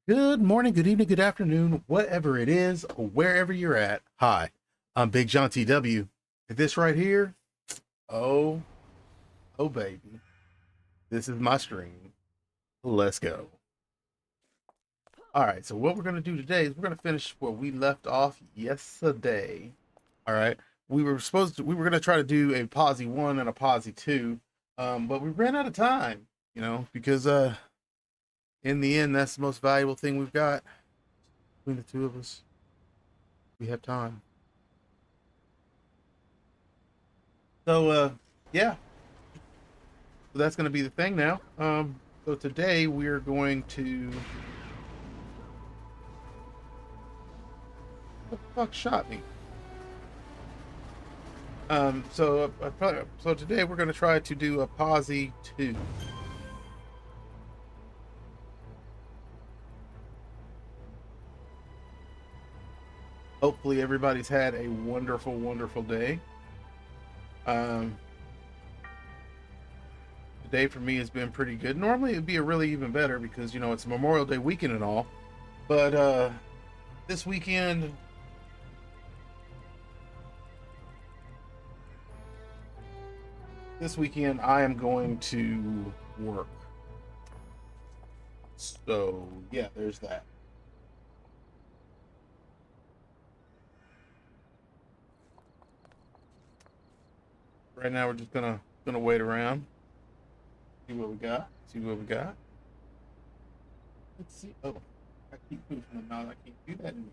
Good morning, good evening, good afternoon, whatever it is, or wherever you're at. Hi, I'm Big John TW. This right here, oh, oh baby, this is my stream. Let's go. All right, so what we're gonna do today is we're gonna finish where we left off yesterday. All right, we were gonna try to do a Possie 1 and a Possie 2, but we ran out of time, because in the end, that's the most valuable thing we've got between the two of us. We have time. So yeah, so that's going to be the thing now. So today we're going to. What the fuck shot me? So today we're going to try to do a Possie 2. Hopefully everybody's had a wonderful, wonderful day. Um, Today for me has been pretty good. Normally it'd be a really even better because it's Memorial Day weekend and all, but this weekend I am going to work. So yeah, there's that. Right now we're just gonna wait around, see what we got. See what we got. Let's see. Oh, I keep moving the mouse. I can't do that anymore.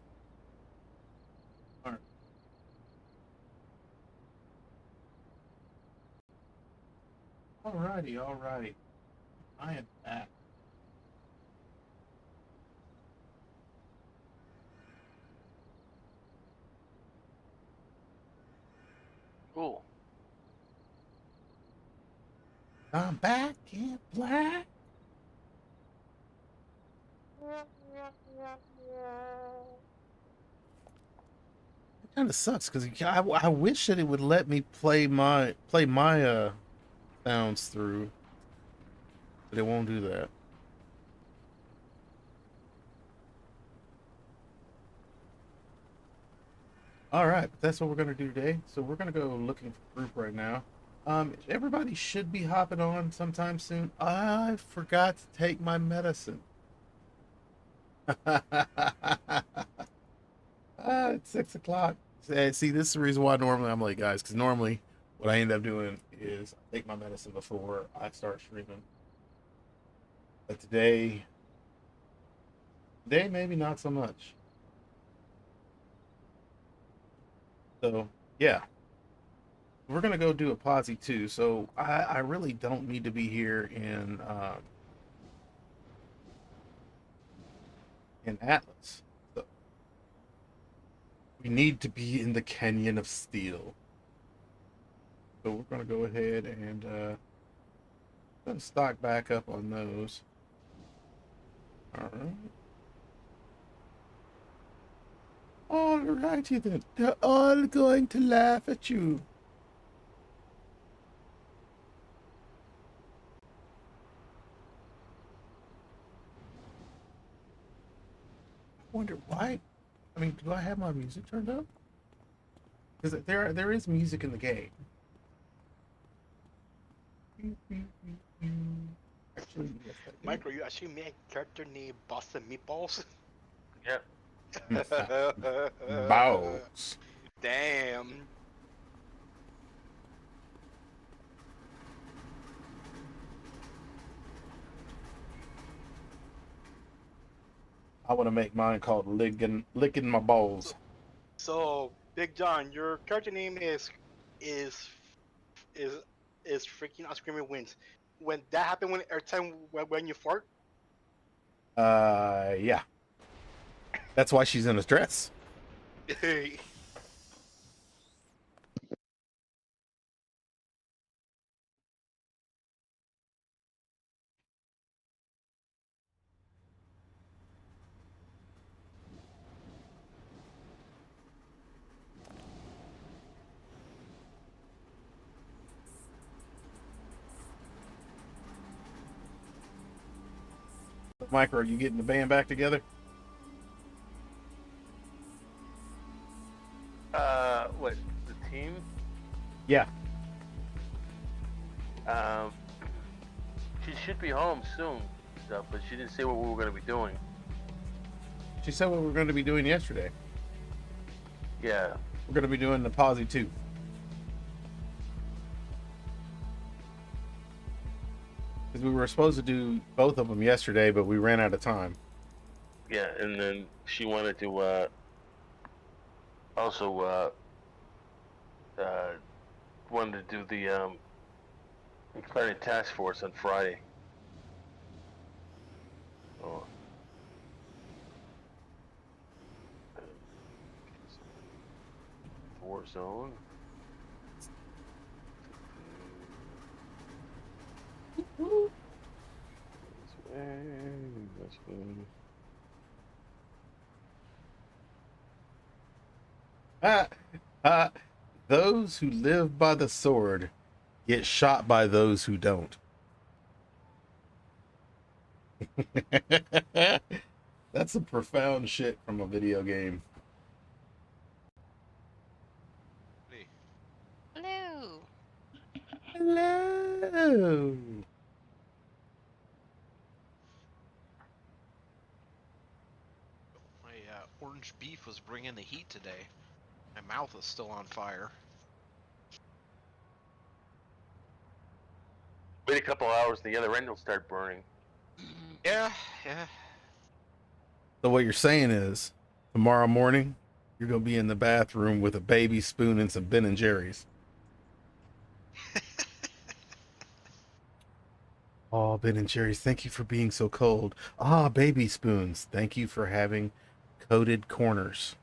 All right. Alrighty, alrighty. I am back. Cool. I'm back in black. It kind of sucks because I wish that it would let me play my sounds through, but it won't do that. All right, but that's what we're gonna do today. So we're gonna go looking for group right now. Everybody should be hopping on sometime soon. I forgot to take my medicine. It's 6 o'clock. See, this is the reason why normally I'm late, guys. Because normally, what I end up doing is I take my medicine before I start streaming. But today maybe not so much. So yeah, we're gonna go do a posse too. So I really don't need to be here in Atlas. So we need to be in the Canyon of Steel. So we're gonna go ahead and gonna stock back up on those. All right. All righty then. They're all going to laugh at you. I wonder why. I mean, do I have my music turned up? Because there is music in the game. Actually, yes, I do. Micro, you actually made a character named Boston Meatballs? Yep. Bows. Damn. I want to make mine called licking my balls. So, Big John, your character name is is is freaking out screaming wins. When that happened, when every time when you fart, Yeah. That's why she's in a dress. Micro, are you getting the band back together? What, the team? Yeah. She should be home soon, but she didn't say what we were going to be doing. She said what we were going to be doing yesterday. Yeah. We're going to be doing the Possie 2. Because we were supposed to do both of them yesterday, but we ran out of time. Yeah, and then she wanted to also wanted to do the declared task force on Friday. Oh. Warzone. That's good. Those who live by the sword get shot by those who don't. That's some profound shit from a video game. Hey, Hello. Hello. my orange beef was bringing the heat today. My mouth is still on fire. Wait a couple hours, the other end will start burning. Yeah. So what you're saying is, tomorrow morning, you're gonna be in the bathroom with a baby spoon and some Ben and Jerry's. Oh, Ben and Jerry's, thank you for being so cold. Ah, baby spoons, thank you for having coated corners.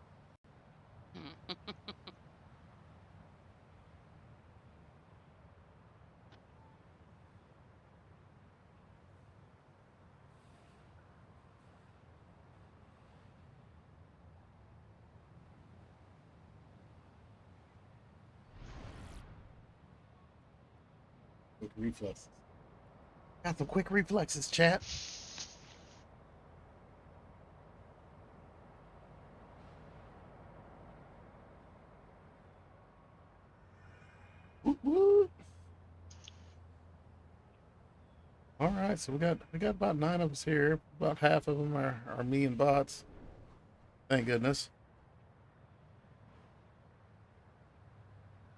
Quick reflexes. Got some quick reflexes, chat. Woot woot. All right, so we got about 9 of us here. About half of them are me and bots. Thank goodness.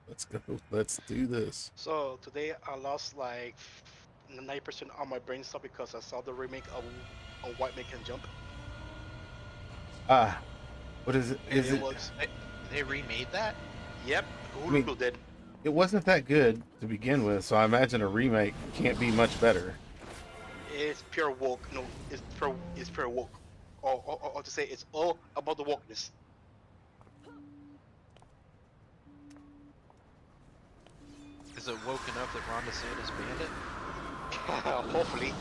Let's go. Let's do this. So today I lost like 90% of my brain cell because I saw the remake of A White Man Can Jump. Ah, what is it? And Is it? was, They remade that? yep, I mean- Hulu did. It wasn't that good to begin with, so I imagine a remake can't be much better. It's pure woke. No, it's pure woke. Or to say it's all about the wokeness. Is it woke enough that Ron DeSantis banned it? Hopefully.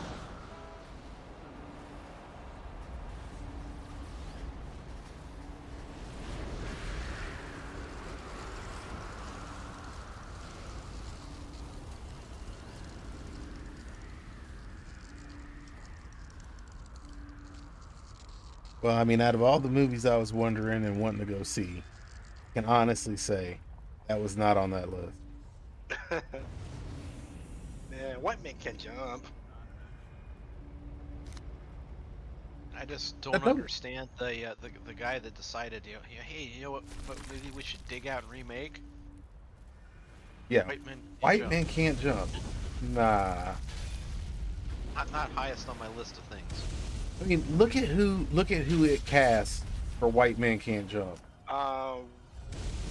Well, I mean, out of all the movies I was wondering and wanting to go see, I can honestly say that was not on that list. Man, White Man Can Jump. I just I don't don't- understand the guy that decided, hey, you know what maybe we should dig out and remake? Yeah, White Man. White Man Can't Jump. Nah. Not highest on my list of things. I mean, look at who it cast for White Man Can't Jump.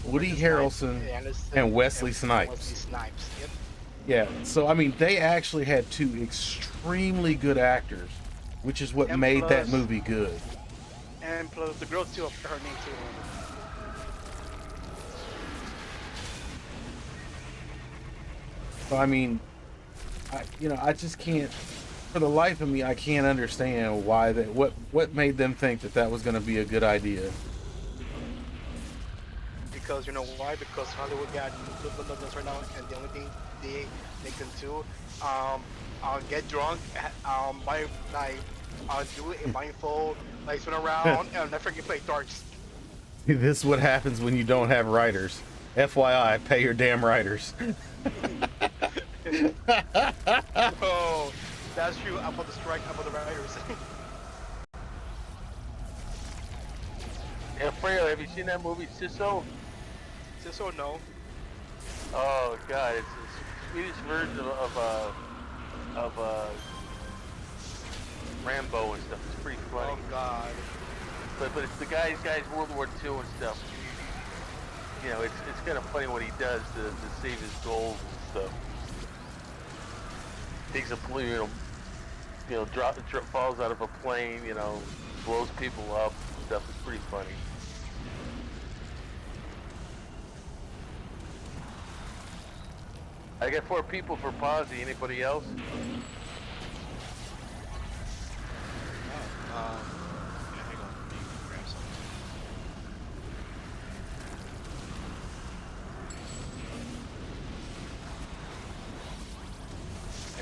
Woody Harrelson and Wesley Snipes. Wesley Snipes. Yep. Yeah, so I mean, they actually had 2 extremely good actors, which is what And made that plus- movie good. And plus the girl too, her name too. So I mean, I just can't, for the life of me, I can't understand why what made them think that was going to be a good idea. Because you know why? Because Hollywood got nuts right now, and the only thing they can do, get drunk, buy like do it in blindfold, like spin around, and I'll never forget play darts. This is what happens when you don't have writers. FYI, pay your damn writers. Oh, that's true. I'm about to strike about the writers. Yeah, Freyo, have you seen that movie Sisso? Just so no. Oh god, it's a Swedish version of Rambo and stuff. It's pretty funny. Oh God. But it's the guy's World War II and stuff. You know, it's kind of funny what he does to save his gold and stuff. Takes a plane, falls out of a plane, blows people up and stuff. It's pretty funny. I got 4 people for Possie. Anybody else? Yeah, hang on. Let me grab something.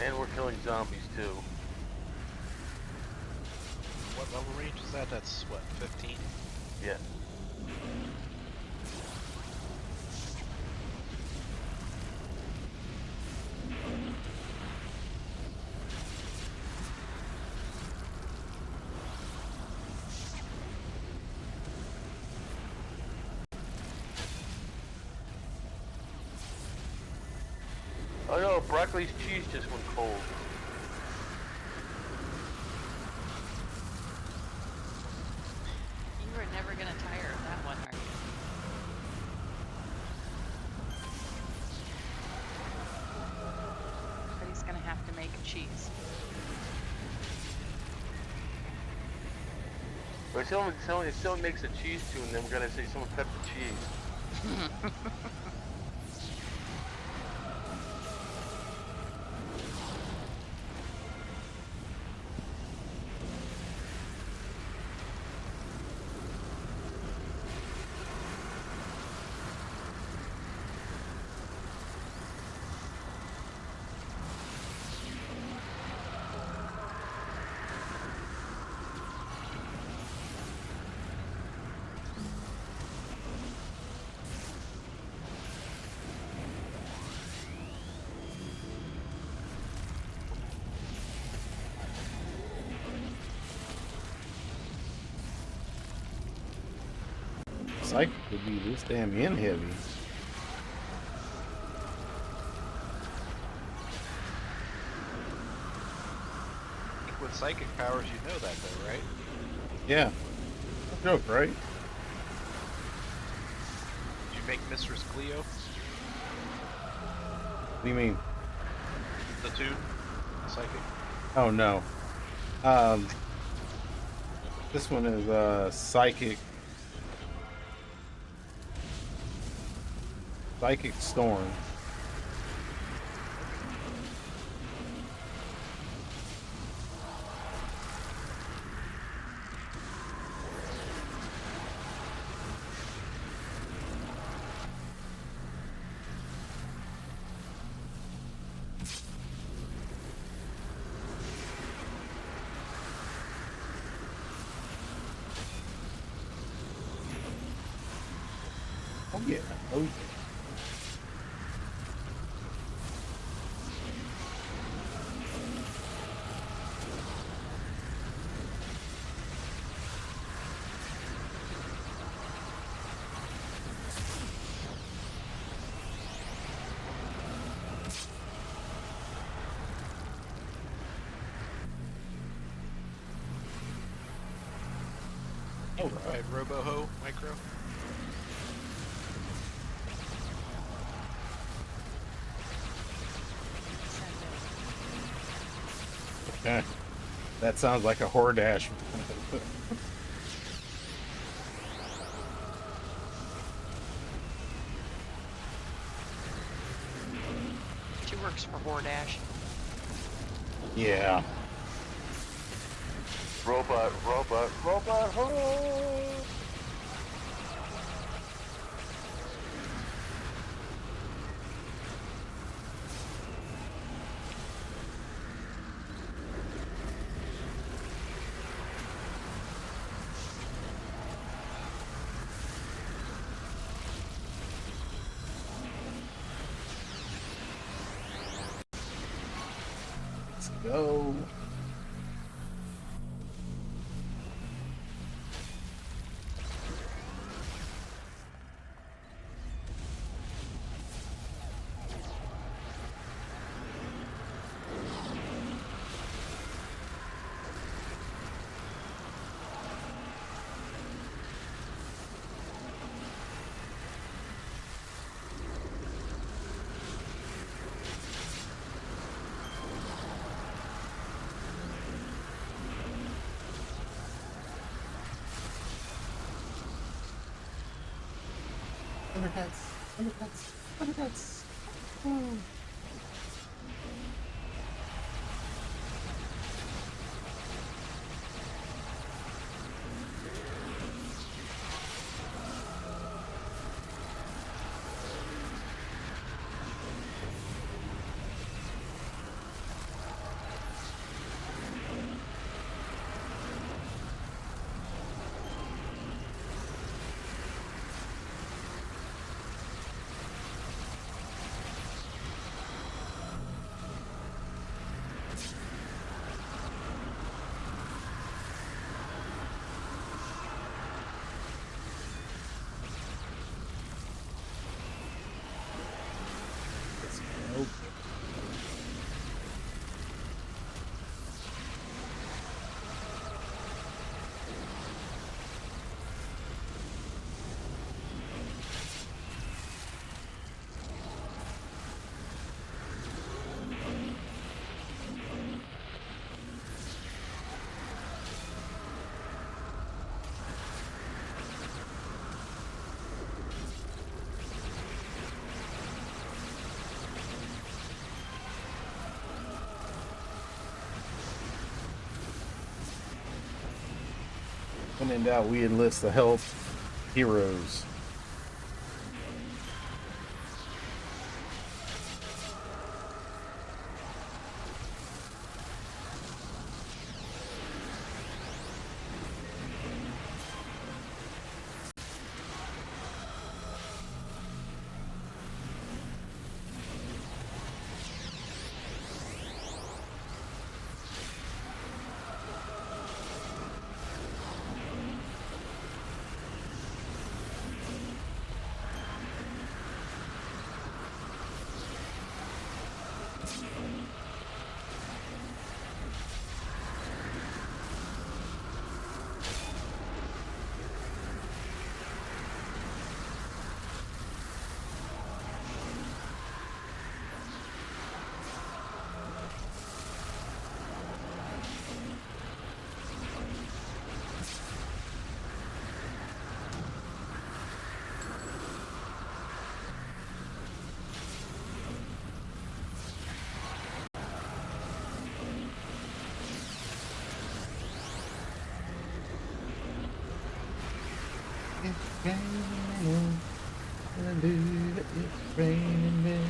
And we're killing zombies too. What level range is that? That's what, 15? Yeah. Oh no, broccoli's cheese just went cold. You are never gonna tire of that one, are you? But he's gonna have to make cheese. But if someone makes a cheese tune, then we're gonna say someone cut the cheese. Psychic would be this damn in heavy. I think with psychic powers, you know that though, right? Yeah. No joke, right? Did you make Mistress Cleo? What do you mean? The tune? Psychic? Oh no. This one is Psychic Storm. Oh yeah. Oh yeah. You provide Roboho micro? Send it. Okay. That sounds like a horror dash. She works for Hordash. Yeah. Robot, ho! Go. Undercuts. Undercuts. Undercuts. Oh. Let's go. When in doubt, we enlist the help heroes. It's raining, hallelujah, it's raining men.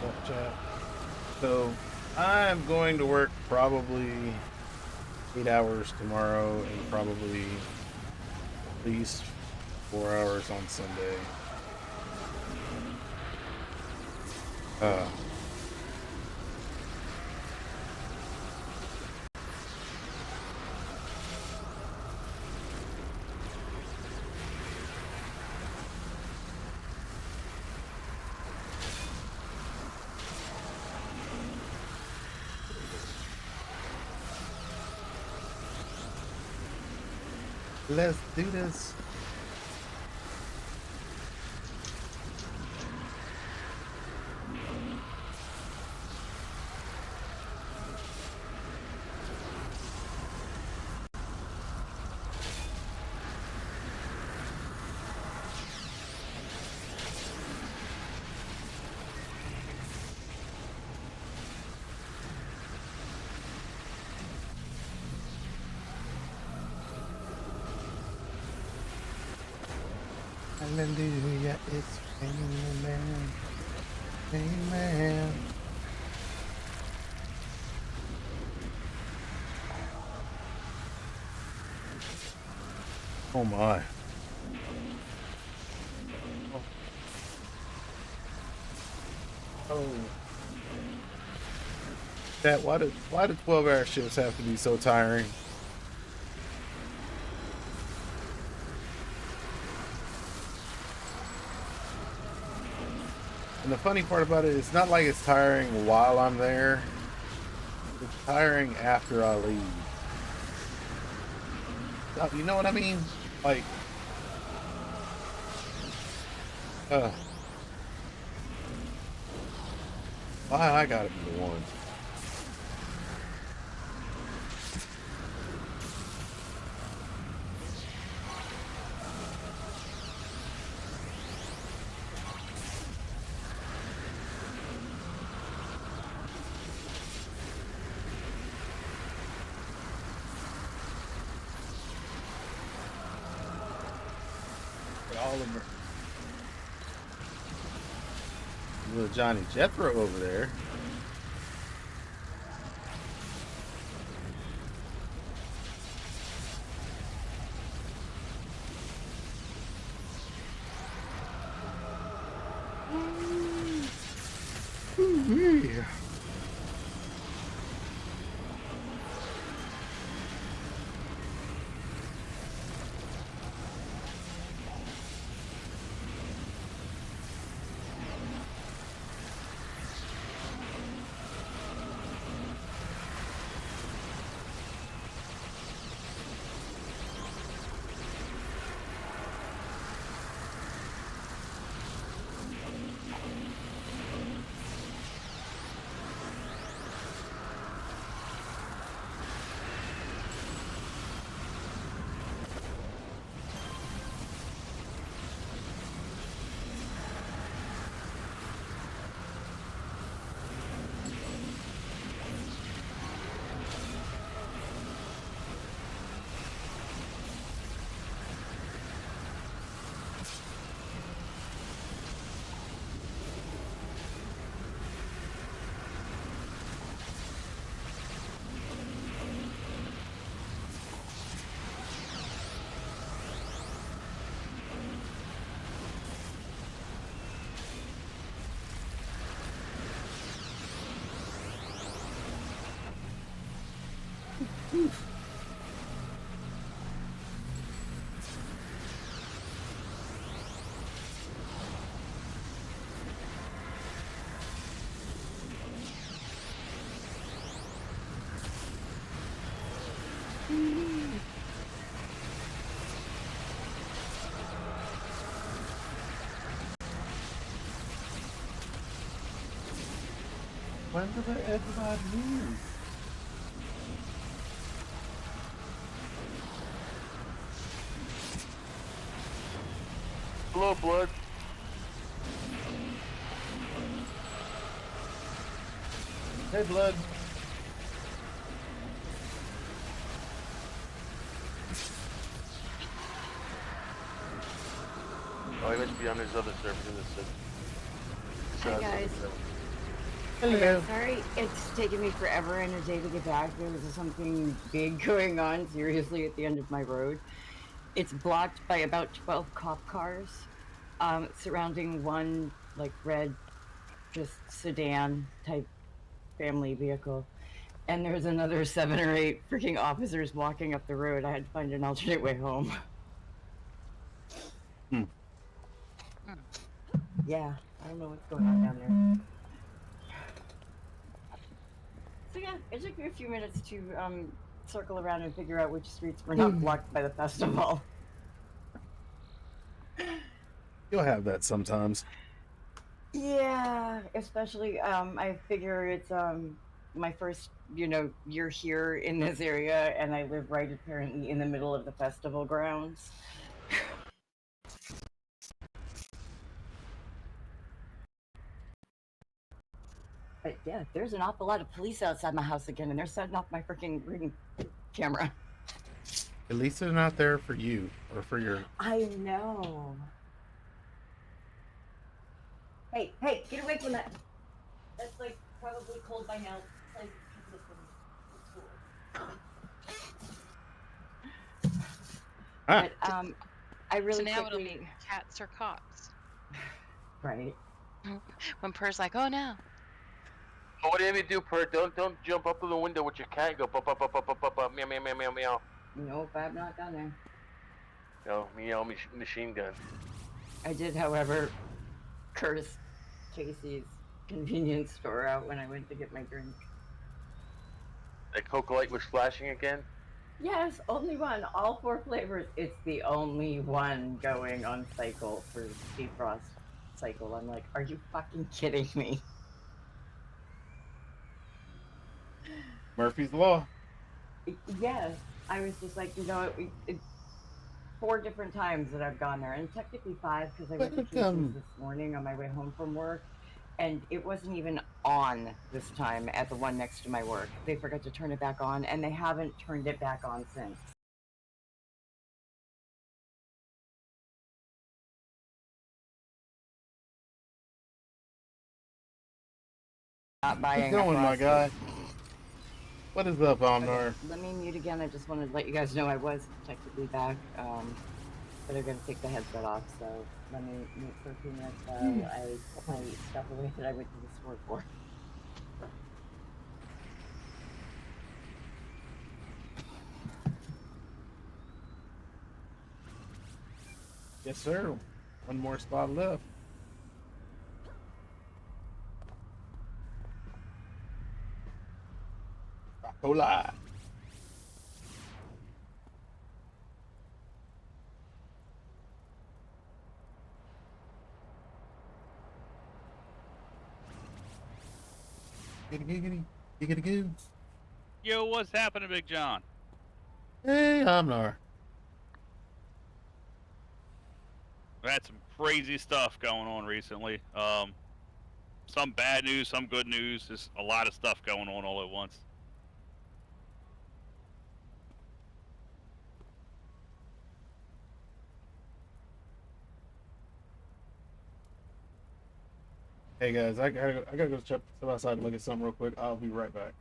Watch out. So I'm going to work probably 8 hours tomorrow and probably at least 4 hours on Sunday. Uh, let's do this. Hallelujah, it's Amen. Amen. Oh my. Oh. That why do 12-hour shifts have to be so tiring? And the funny part about it, it's not like it's tiring while I'm there. It's tiring after I leave. You know what I mean? Like, why I gotta be the one? All of them. Little Johnny Jethro over there. Ooh-wee. When did everybody leave? Hello, blood. Hey, blood. Oh, he must be on his other server. Hi guys. Hello. Sorry it's taken me forever and a day to get back. There was something big going on, seriously, at the end of my road. It's blocked by about 12 cop cars surrounding one, like, red, just sedan type family vehicle. And there's another 7 or 8 freaking officers walking up the road. I had to find an alternate way home. Hmm. Yeah, I don't know what's going on down there. So yeah, it took me a few minutes to circle around and figure out which streets were not blocked by the festival. You'll have that sometimes. Yeah, especially I figure it's my first, year here in this area, and I live right apparently in the middle of the festival grounds. But yeah, there's an awful lot of police outside my house again, and they're setting off my freaking ring camera. At least they're not there for you or for your. I know. Hey, hey, get away from that. That's like probably cold by now. Like, Ah, but I So really now it'll be quickly, cats or cops. right? When Purr's like, oh no. But whatever you do, Per, don't jump up to the window with your cat and go pop pop pop pop pop pop pop meow meow meow meow meow. Nope, I've not done there. No, meow machine gun. I did, however, curse Casey's convenience store out when I went to get my drink. That Coca Light was flashing again. Yes, only one. All 4 flavors. It's the only one going on cycle for defrost cycle. I'm like, are you fucking kidding me? Murphy's Law. Yes, I was just like, it's 4 different times that I've gone there, and technically 5 because I went to Casey's this morning on my way home from work, and it wasn't even on this time at the one next to my work. They forgot to turn it back on, and they haven't turned it back on since. Not Keep buying a going, my Frosty. guy. What is up, Okay, Omnar? let me mute again. I just wanted to let you guys know I was technically back, but I'm gonna take the headset off. So let me mute for a few minutes while I put my stuff away that I went to the store for. Yes, sir. One more spot left. Hola. Giggity, giggity, giggity, goo. Yo, what's happening, Big John? Hey, Omnar. I've had some crazy stuff going on recently. Some bad news, some good news. Just a lot of stuff going on all at once. Hey guys, I gotta go step outside and look at something real quick. I'll be right back.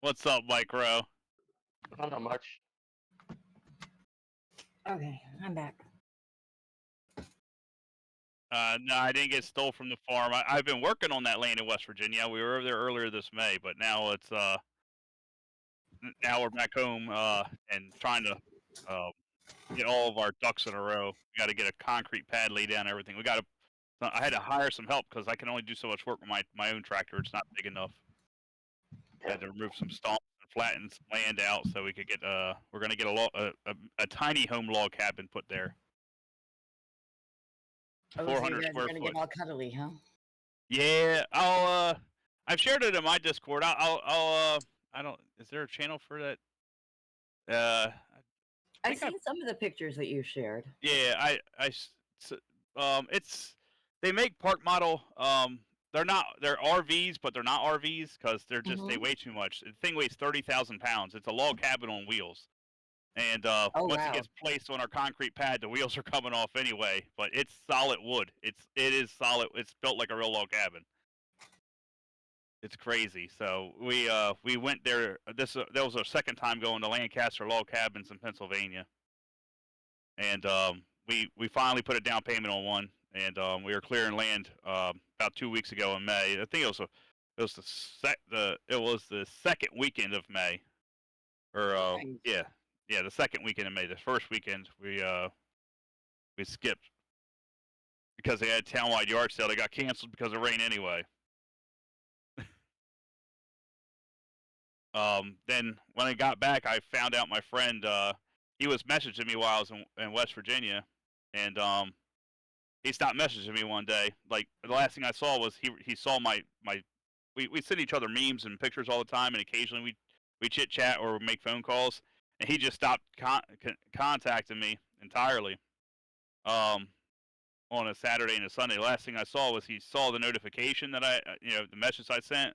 What's up, Micro? Not much. Okay, I'm back. No, I didn't get stole from the farm. I've been working on that land in West Virginia. We were over there earlier this May, but now it's now we're back home and trying to get all of our ducks in a row. We got to get a concrete pad laid down, and everything. We got to. I had to hire some help because I can only do so much work with my own tractor. It's not big enough. I had to remove some stumps and flatten some land out so we could get. We're gonna get a tiny home log cabin put there. Oh, so 400 you guys square are gonna foot. get all cuddly, huh? Yeah, I've shared it in my Discord. I don't. Is there a channel for that? I've think I- seen some of the pictures that you shared. Yeah, it's they make park model. They're RVs, but they're not RVs because they weigh too much. The thing weighs 30,000 pounds. It's a log cabin on wheels, and Oh, once it wow. gets placed on our concrete pad, the wheels are coming off anyway. But it's solid wood. It is solid. It's built like a real log cabin. It's crazy. So we went there. That was our second time going to Lancaster Log Cabins in Pennsylvania, and we finally put a down payment on one, and we were clearing land about 2 weeks ago in May. I think it was the second weekend of May, or Nice. yeah, the second weekend of May. The first weekend we skipped because they had a townwide yard sale. They got canceled because of rain anyway. Then when I got back, I found out my friend he was messaging me while I was in West Virginia, and he stopped messaging me one day. Like the last thing I saw was he saw my we send each other memes and pictures all the time, and occasionally we chit chat or make phone calls, and he just stopped contacting me entirely. On a Saturday and a Sunday. The last thing I saw was he saw the notification that the message I sent,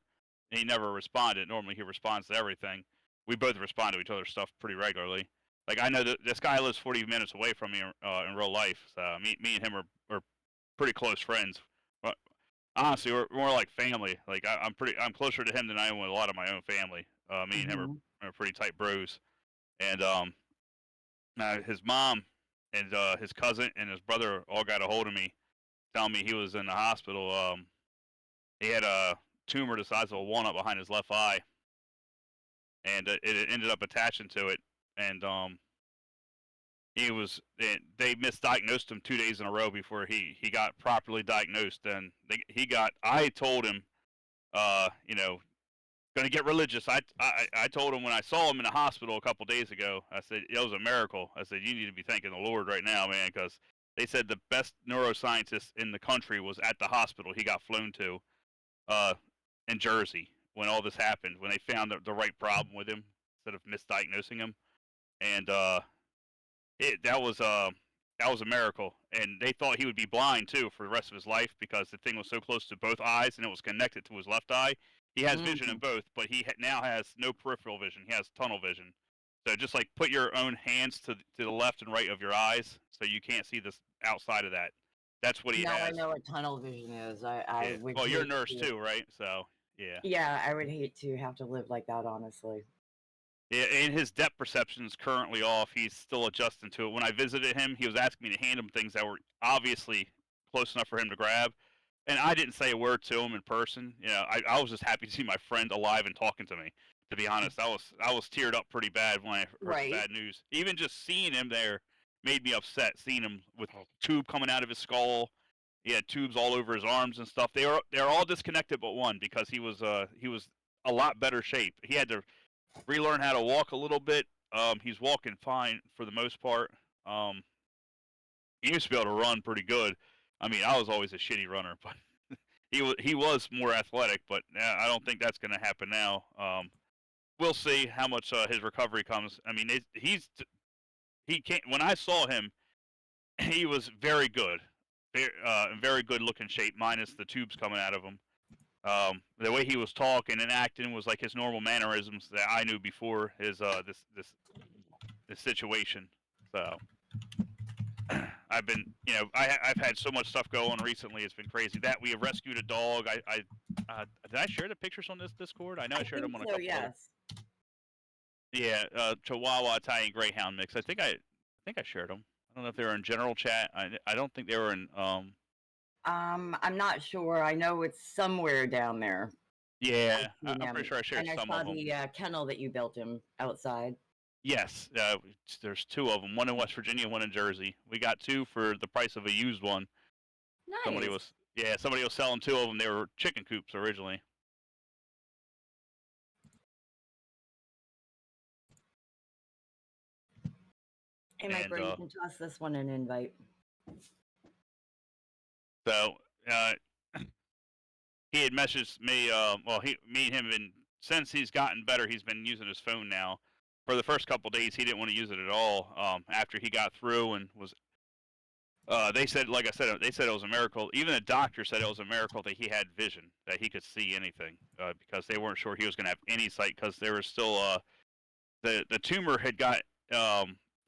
and he never responded. Normally he responds to everything. We both respond to each other's stuff pretty regularly. Like I know that this guy lives 40 minutes away from me in real life, so me and him are pretty close friends. But honestly, we're more like family. Like I'm closer to him than I am with a lot of my own family. Me and him are pretty tight bros, and his mom and his cousin and his brother all got a hold of me, telling me he was in the hospital. He had a tumor the size of a walnut behind his left eye, and it ended up attaching to it. And they misdiagnosed him 2 days in a row before he got properly diagnosed. And I told him, going to get religious. I told him when I saw him in the hospital a couple days ago, I said, it was a miracle. I said, you need to be thanking the Lord right now, man, because they said the best neuroscientist in the country was at the hospital he got flown to in Jersey when all this happened, when they found the right problem with him instead of misdiagnosing him. And that was a miracle. And they thought he would be blind, too, for the rest of his life because the thing was so close to both eyes and it was connected to his left eye. He has vision in both, but he now has no peripheral vision. He has tunnel vision. So just like put your own hands to the left and right of your eyes so you can't see this outside of that. That's what he Now has. I know what tunnel vision is. I Yeah. would. Well, you're a hate nurse to- too, right? So yeah. Yeah, I would hate to have to live like that, honestly. Yeah, and his depth perception is currently off. He's still adjusting to it. When I visited him, he was asking me to hand him things that were obviously close enough for him to grab. And I didn't say a word to him in person. I was just happy to see my friend alive and talking to me. To be honest, I was teared up pretty bad when I heard the bad news. Even just seeing him there made me upset. Seeing him with a tube coming out of his skull, he had tubes all over his arms and stuff. They're all disconnected but one because he was a lot better shape. He had to relearn how to walk a little bit. He's walking fine for the most part. He used to be able to run pretty good. I mean, I was always a shitty runner, but he was more athletic. But I don't think that's going to happen now. We'll see how much his recovery comes. I mean, he can't. When I saw him, he was very good, very good looking shape, minus the tubes coming out of him. The way he was talking and acting was like his normal mannerisms that I knew before his this situation. So I've been, I've had so much stuff go on recently. It's been crazy. That we have rescued a dog. I Did I share the pictures on this Discord? I know I shared them on a so, couple. yes. Yeah, Chihuahua Italian Greyhound mix. I think I shared them. I don't know if they were in general chat. I don't think they were in. I'm not sure. I know it's somewhere down there. Yeah, I've seen I'm pretty him. sure I shared And I some saw of them. the kennel that you built him outside. Yes, there's two of them. One in West Virginia, one in Jersey. We got two for the price of a used one. Nice. Somebody was selling two of them. They were chicken coops originally. Hey, my And, brain, you can toss this one an invite. So he had messaged me. Me and him have been, since he's gotten better, he's been using his phone now. For the first couple days, he didn't want to use it at all. After he got through and was, they said, like I said, they said it was a miracle. Even the doctor said it was a miracle that he had vision, that he could see anything, because they weren't sure he was going to have any sight, because there was still the tumor had got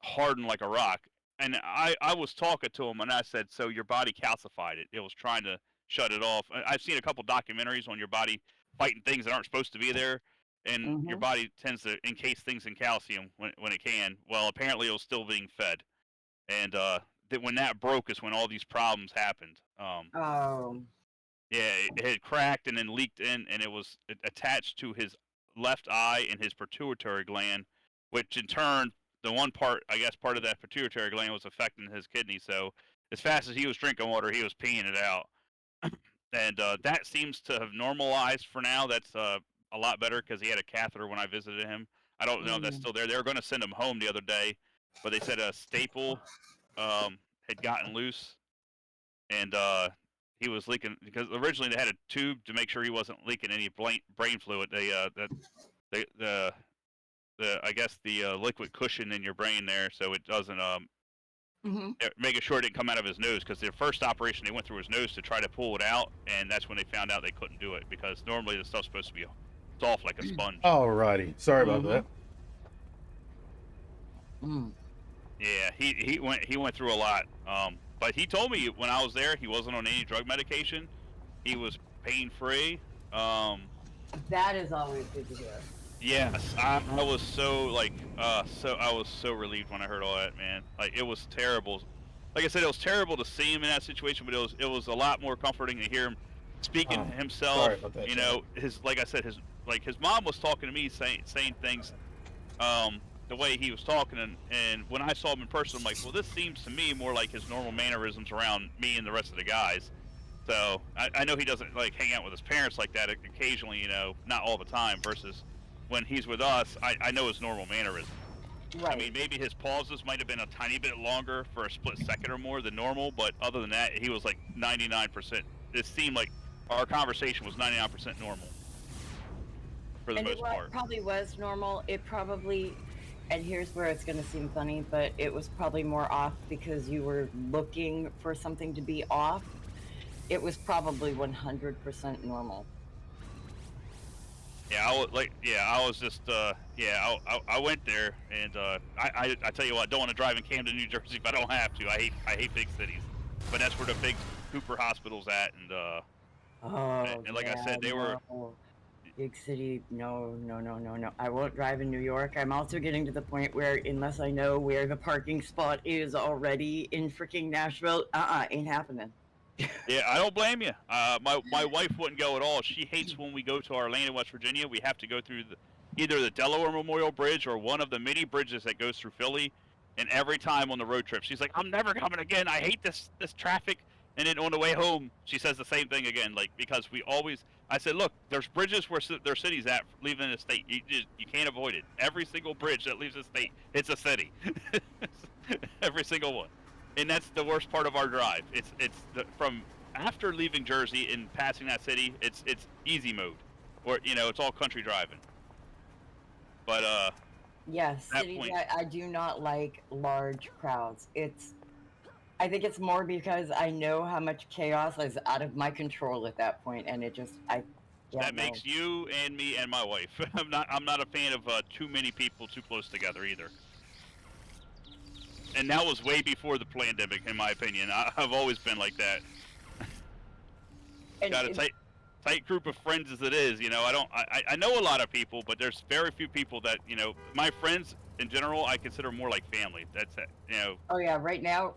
hardened like a rock. And I was talking to him, and I said, so your body calcified it. It was trying to shut it off. I've seen a couple documentaries on your body fighting things that aren't supposed to be there, and your body tends to encase things in calcium when it can. Well, apparently it was still being fed, and when that broke is when all these problems happened. Oh. Yeah, it had cracked and then leaked in, and it was attached to his left eye and his pituitary gland, which in turn, the one part, I guess, part of that pituitary gland was affecting his kidney. So as fast as he was drinking water, he was peeing it out, and that seems to have normalized for now. That's a lot better because he had a catheter when I visited him. I don't know if that's still there. They were going to send him home the other day, but they said a staple had gotten loose, and he was leaking, because originally they had a tube to make sure he wasn't leaking any brain fluid. The I guess the liquid cushion in your brain there, so it doesn't making sure it didn't come out of his nose, because the first operation they went through his nose to try to pull it out, and that's when they found out they couldn't do it, because normally the stuff's supposed to be soft like a sponge. Alrighty, sorry about that. Yeah, he went through a lot. But he told me when I was there, he wasn't on any drug medication. He was pain free. That is always good to hear. Yes, I was so I was so relieved when I heard all that, man. Like, it was terrible. Like I said, it was terrible to see him in that situation, but it was a lot more comforting to hear him speaking himself. Sorry about that, you know, like I said, his mom was talking to me, saying things the way he was talking, and when I saw him in person, I'm like, well, this seems to me more like his normal mannerisms around me and the rest of the guys. So I know he doesn't like hang out with his parents like that occasionally, you know, not all the time, versus when he's with us, I know his normal mannerisms. Right. I mean, maybe his pauses might have been a tiny bit longer for a split second or more than normal, but other than that, he was like 99%. It seemed like our conversation was 99% normal for the most part. It probably was normal. It probably, and here's where it's going to seem funny, but it was probably more off because you were looking for something to be off. It was probably 100% normal. Yeah, I was just, I went there, and I tell you what, I don't want to drive in Camden, New Jersey, but I don't have to. I hate big cities, but that's where the big Cooper Hospital's at, and like I said, they were. Big city, no. I won't drive in New York. I'm also getting to the point where, unless I know where the parking spot is already in freaking Nashville, ain't happening. Yeah, I don't blame you. My wife wouldn't go at all. She hates when we go to Orlando, West Virginia. We have to go through either the Delaware Memorial Bridge or one of the many bridges that goes through Philly. And every time on the road trip, she's like, "I'm never coming again. I hate this traffic." And then on the way home, she says the same thing again, like, because we always. I said, "Look, there's bridges where there's cities at leaving the state. You can't avoid it. Every single bridge that leaves the state, it's a city. Every single one." And that's the worst part of our drive. It's from after leaving Jersey and passing that city, it's easy mode, or it's all country driving. But yes, cities. I do not like large crowds. I think it's more because I know how much chaos is out of my control at that point, and it just that makes you and me and my wife. I'm not a fan of too many people too close together either. And that was way before the pandemic, in my opinion. I've always been like that. And Gotta take. tight group of friends as it is. You know, I know a lot of people, but there's very few people that, you know, my friends in general I consider more like family. That's it. You know. Oh yeah, right now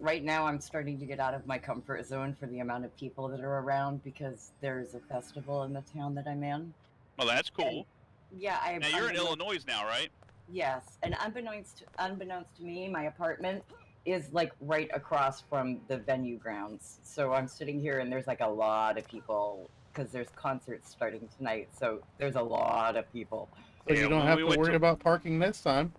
I'm starting to get out of my comfort zone for the amount of people that are around because there's a festival in the town that I'm in. Well, that's cool. Yeah, Now you're in Illinois now, right? Yes, and unbeknownst to me, my apartment is like right across from the venue grounds. So I'm sitting here, and there's like a lot of people because there's concerts starting tonight. So there's a lot of people. So Yeah, you don't when have we to went worry to- about parking this time.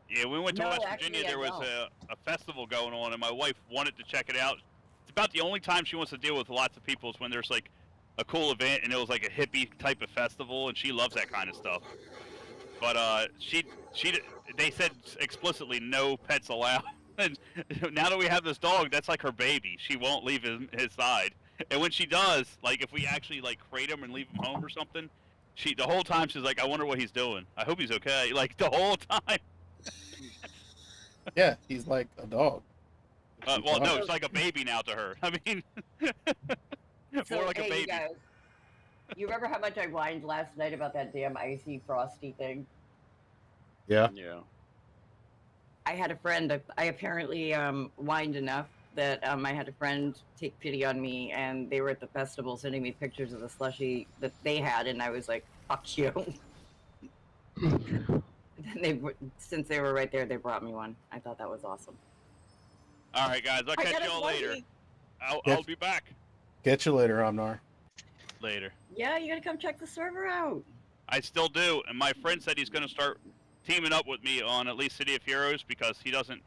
Yeah, we went to No, West actually, Virginia. I There was don't. a festival going on, and my wife wanted to check it out. It's about the only time she wants to deal with lots of people is when there's like a cool event and it was like a hippie type of festival, and she loves that kind of stuff. But they said explicitly no pets allowed. And now that we have this dog, that's like her baby. She won't leave his side. And when she does, like if we actually like crate him and leave him home or something, the whole time she's like, I wonder what he's doing. I hope he's okay. Like the whole time. Yeah, he's like a dog. Well, no, it's like a baby now to her. I mean, So, more like a hey, baby. you guys, you remember how much I whined last night about that damn icy frosty thing? Yeah. Yeah. I had a friend. I apparently whined enough that I had a friend take pity on me, and they were at the festival sending me pictures of the slushie that they had, and I was like, "Fuck you." Since they were right there, they brought me one. I thought that was awesome. All right, guys, I'll I catch got a y'all later. slushie. I'll be back Get you later, Omnar. later. Yeah, you gotta come check the server out. I still do, and my friend said he's going to start teaming up with me on at least City of Heroes because he I can't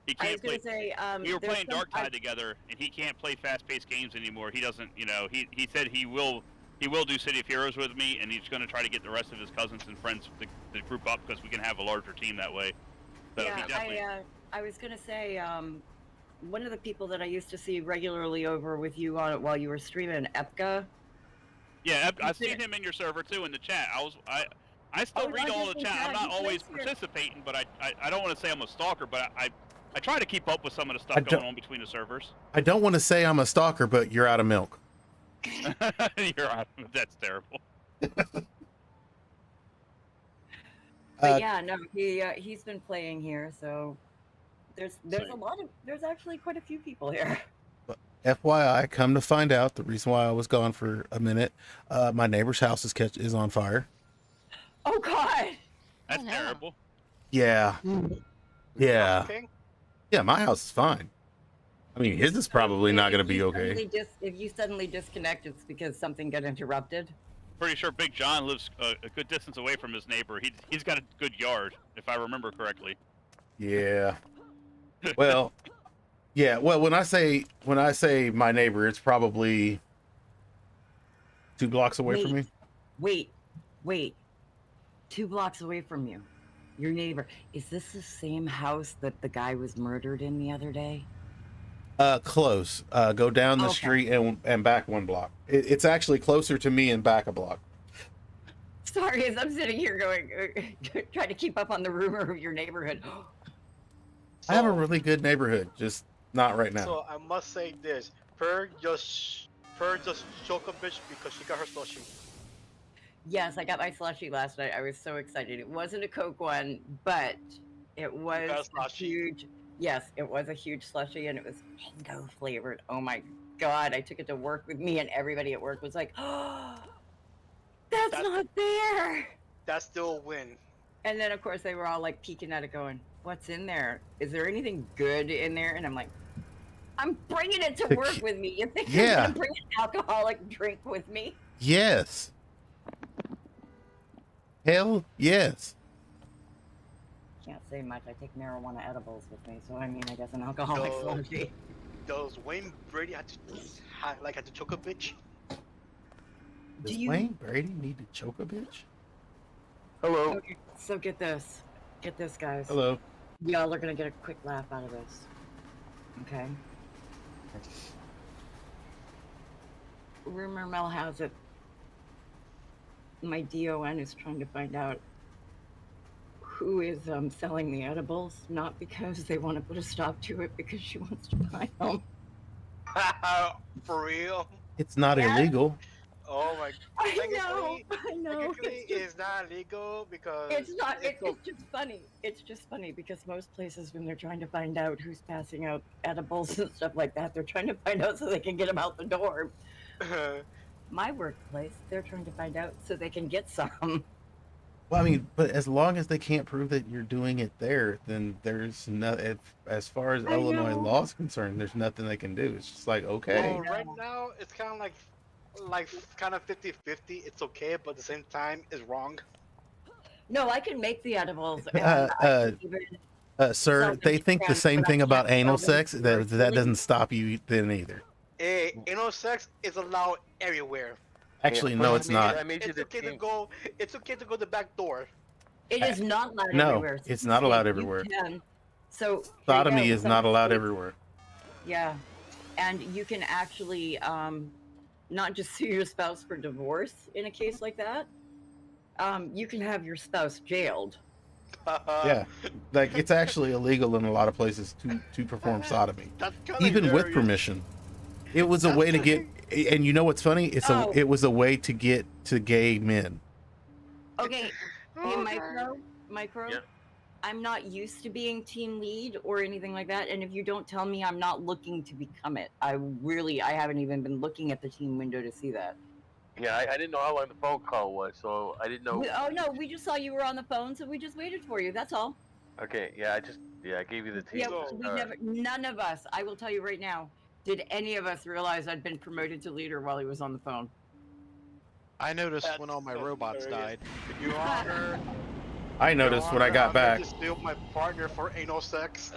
was play. gonna say, We were there's playing some- Dark Tide together, and he can't play fast-paced games anymore. He doesn't, you know. He said he will do City of Heroes with me, and he's going to try to get the rest of his cousins and friends to group up because we can have a larger team that way. So he Yeah, definitely. I was gonna say, one of the people that I used to see regularly over with you on it while you were streaming, Epka. Yeah, I've He's seen him in your server too in the chat. I still Oh, read not all the just in chat. I'm chat, not he always plays here. participating, but I don't want to say I'm a stalker, but I try to keep up with some of the I stuff don't- going on between the servers. I don't want to say I'm a stalker, but you're out of milk. You're right. That's terrible. But yeah, no, he's been playing here, so there's there's actually quite a few people here. FYI, come to find out, the reason why I was gone for a minute, my neighbor's house is on fire. Oh God! That's no. terrible. Yeah. Yeah. Okay. Yeah, my house is fine. I mean, his is probably not going to be okay. If you suddenly disconnect, it's because something got interrupted. Pretty sure Big John lives a good distance away from his neighbor. He's got a good yard, if I remember correctly. Yeah. Well, yeah. Well, when I say my neighbor, it's probably 2 blocks away from me. Wait. 2 blocks away from you. Your neighbor. Is this the same house that the guy was murdered in the other day? Close. Go down the Okay. street and back 1 block. It's actually closer to me and back a block. Sorry, as I'm sitting here going, trying to keep up on the rumor of your neighborhood. I have a really good neighborhood, just not right now. So I must say this: Purr just shook a bitch because she got her slushie. Yes, I got my slushie last night. I was so excited. It wasn't a Coke one, but it was got a a slushie? huge. Yes, it was a huge slushie, and it was mango flavored. Oh my God! I took it to work with me, and everybody at work was like, "Oh, that's not there." That's still a win. And then, of course, they were all like peeking at it, going, "What's in there? Is there anything good in there?" And I'm like, "I'm bringing it to work with me. You think Yeah. I'm gonna bring an alcoholic drink with me?" Yes. Hell yes. Can't say much. I take marijuana edibles with me, so I mean, I guess an alcoholic So- slushie. Does Wayne Brady have to choke a bitch? Does you- Wayne Brady need to choke a bitch? Hello. Okay, so get this, guys. Hello. Y'all are gonna get a quick laugh out of this. Okay. Rumor mill has it. My DON is trying to find out who is selling the edibles, not because they want to put a stop to it, because she wants to buy them. For real? It's not Yeah. illegal. Oh my. I know. Technically, it's not illegal because It's not. it's It's just funny. It's just funny because most places, when they're trying to find out who's passing out edibles and stuff like that, they're trying to find out so they can get them out the door. My workplace, they're trying to find out so they can get some. Well, I mean, but as long as they can't prove that you're doing it there, then there's no. As far as I Illinois know. law is concerned, there's nothing they can do. It's just like, okay, Well, right now it's kind of like kind of 50-50. It's okay, but at the same time, it's wrong. No, I can make the edibles, and uh, I uh, can even sir, sell them they to think the friends, same but I thing about can't anal sell them sex. That commercially. doesn't stop you then either. Anal sex is allowed everywhere. Actually, no, it's not. I made you It's the okay to team. go. It's okay to go the back door. It is not allowed No, everywhere. it's Some not allowed states everywhere. You can. So here you Sodomy go, is some not allowed states- everywhere. Yeah, and you can actually not just sue your spouse for divorce in a case like that. You can have your spouse jailed. Yeah, like it's actually illegal in a lot of places to perform sodomy, That's kind of even with permission. It was a way to get, and you know what's funny? It was a way to get to gay men. Okay, hey, micro. Yeah. I'm not used to being team lead or anything like that, and if you don't tell me, I'm not looking to become it. I haven't even been looking at the team window to see that. Yeah, I didn't know how long the phone call was, so I didn't know. Oh no, we just saw you were on the phone, so we just waited for you. That's all. Okay, yeah, I gave you the team. Yeah, So- we never. None of us. I will tell you right now. Did any of us realize I'd been promoted to leader while he was on the phone? I noticed That's- when all my that's robots hilarious. died. Your Honor. I noticed when I got back. To steal my partner for anal sex.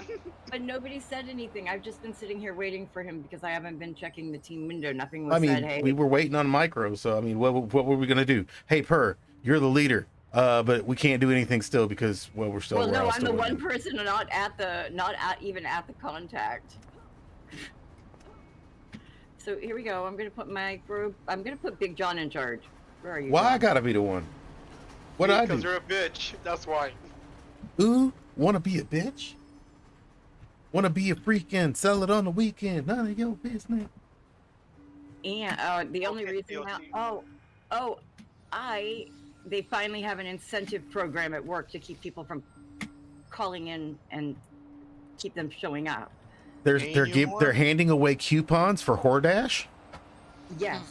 But nobody said anything. I've just been sitting here waiting for him because I haven't been checking the team window. Nothing was I mean, said. Hey, we were waiting on Micro, so I mean, what were we gonna do? Hey, Per, you're the leader, but we can't do anything still because we're still. well, we're all no, I'm still the one waiting. person even at the contact. So here we go. I'm gonna put Big John in charge. Where are you? Why I John? gotta be the one? What I Because do? you're a bitch. That's why. Ooh, wanna be a bitch? Wanna be a freak and sell it on the weekend? None of your business. And the only Okay, reason DOT. now, they finally have an incentive program at work to keep people from calling in and keep them showing up. Paying you more? They're handing away coupons for Hordash. Yes.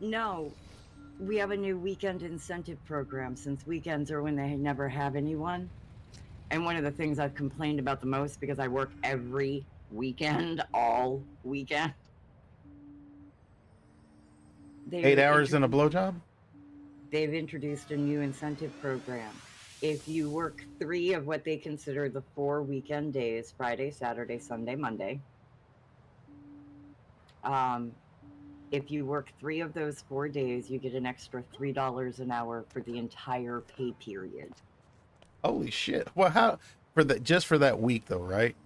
No, we have a new weekend incentive program since weekends are when they never have anyone. And one of the things I've complained about the most because I work every weekend, all weekend. 8 hours in a blowjob. They've introduced a new incentive program. If you work 3 of what they consider the 4 weekend days, Friday, Saturday, Sunday, Monday, if you work 3 of those 4 days, you get an extra $3 an hour for the entire pay period. Holy shit! Well, how just for that week though, right?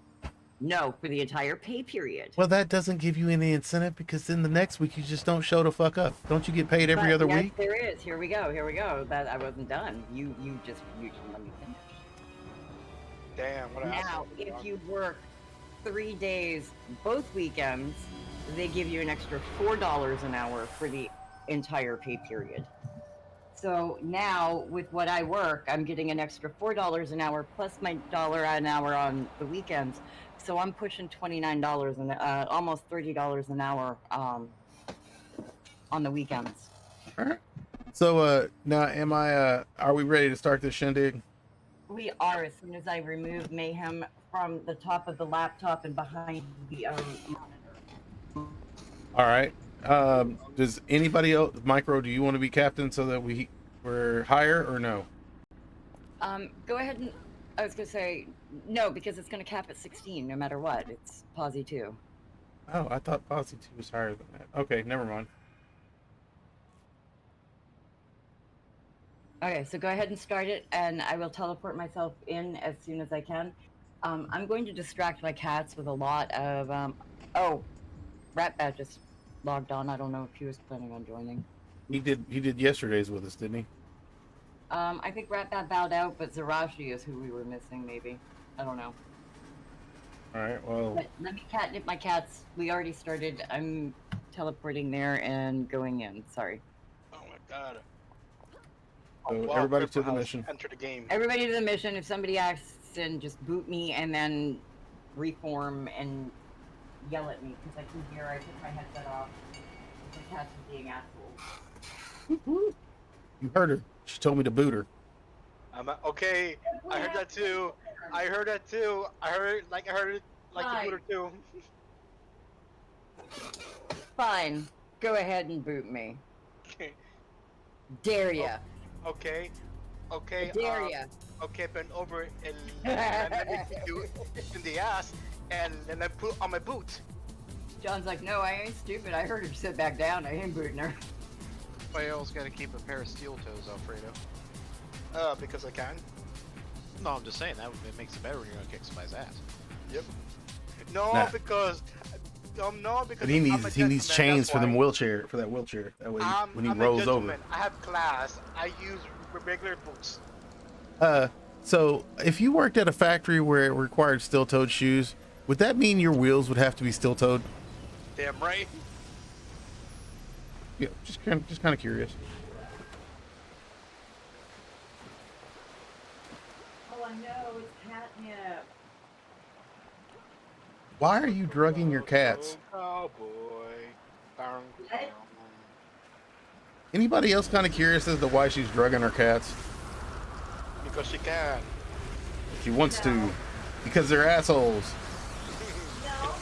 No, for the entire pay period. Well, that doesn't give you any incentive because then the next week you just don't show the fuck up. Don't you get paid every But other yes, week? there is. Here we go. That I wasn't done. You just let me finish. Damn. What an Now, asshole. if you work 3 days, both weekends, they give you an extra $4 an hour for the entire pay period. So now, with what I work, I'm getting an extra $4 an hour plus my dollar an hour on the weekends. So I'm pushing $29 and almost $30 an hour on the weekends. All right. So now, are we ready to start this shindig? We are, as soon as I remove Mayhem from the top of the laptop and behind the monitor. All right. Does anybody else, Micro? Do you want to be captain so that we're higher or no? Go ahead and I was gonna say no because it's gonna cap at 16 no matter what. It's Possie 2. Oh, I thought Possie 2 was higher than that. Okay, never mind. Okay, so go ahead and start it, and I will teleport myself in as soon as I can. I'm going to distract my cats with a lot of oh, Ratbat just logged on. I don't know if he was planning on joining. He did yesterday's with us, didn't he? I think Ratbat bowed out, but Zarashi is who we were missing, maybe. I don't know. All right. Well, But let me catnip my cats. We already started. I'm teleporting there and going in. Sorry. Oh my god. So wow, everybody Crystal to the House, mission. Enter the game. Everybody to the mission. If somebody asks, and just boot me and then reform and yell at me because I can hear. I took my headset off. The cats are being assholes. You heard her. She told me to boot her. Okay, I heard that too. I heard that too. I heard it like the booter too. Fine. Go ahead and boot me. Okay. Dare ya. Okay. Okay. Dare ya. Okay, bend over and let me kick you in the ass, and then I put on my boot. John's like, no, I ain't stupid. I heard her sit back down. I ain't booting her. Why you always gotta keep a pair of steel toes, Alfredo? Because I can. No, I'm just saying that it makes it better when you're gonna kick somebody's ass. Yep. No, Nah. because But he I'm a needs gentleman, chains for that's them why. for that wheelchair. That way when he I'm rolls a over. gentleman. I have class. I use regular boots. So if you worked at a factory where it required steel-toed shoes, would that mean your wheels would have to be steel-toed? Damn right. Yeah, just kind of curious. Oh, I know. It's catnip. Why are you drugging your cats? Oh, cowboy. Bang, What? bang. Anybody else kind of curious as to why she's drugging her cats? Because she can. She wants to, because they're assholes. No.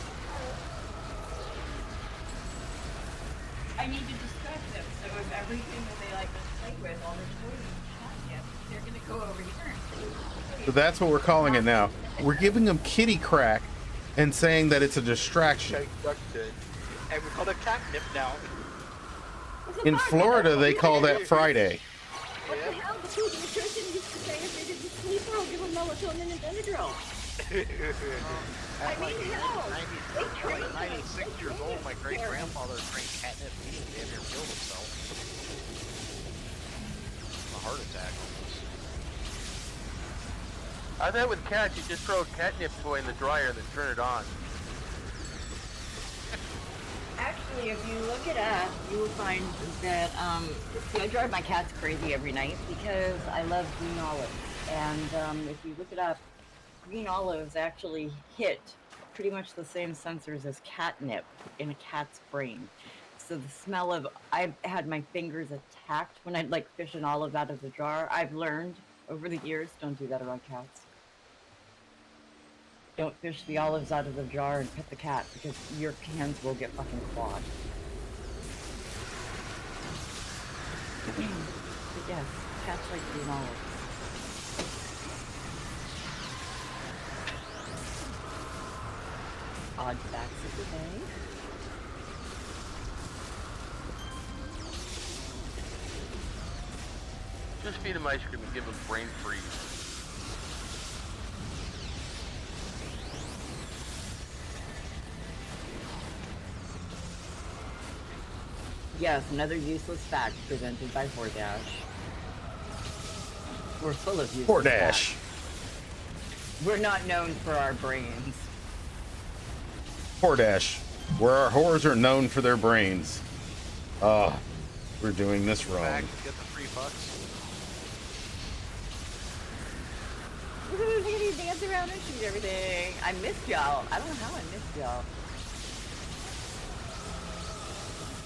I need to distract them. So if everything that they like to play with, all their toys and catnip, they're gonna go over here. So that's what we're calling it now. We're giving them kitty crack and saying that it's a distraction. Abducted. And we call it catnip now. In Florida, they call that Friday. What the hell? The food nutrition used to say if they didn't sleep well, give them melatonin and Benadryl. At I mean, hell, they train them. 96 years old, my great grandfather drank catnip and he damn near killed himself. A heart attack almost. I thought with cats, you just throw a catnip toy in the dryer and then turn it on. Actually, if you look it up, you will find that I drive my cats crazy every night because I love green olives. And if you look it up, green olives actually hit pretty much the same sensors as catnip in a cat's brain. So the smell of, I've had my fingers attacked when I'd like fish an olive out of the jar. I've learned over the years, don't do that around cats. Don't fish the olives out of the jar and pet the cat because your hands will get fucking clawed. But yes, cats like green olives. Odd facts of the day. Just feed them ice cream and give them brain freeze. Yes, another useless fact presented by Hordash. We're full of useless Hordash. facts. We're not known for our brains. Hordash, where our whores are known for their brains. We're doing this wrong. Back, get the free bucks. Woohoo, look at you dance around and shoot everything. I missed y'all. I don't know how I missed y'all.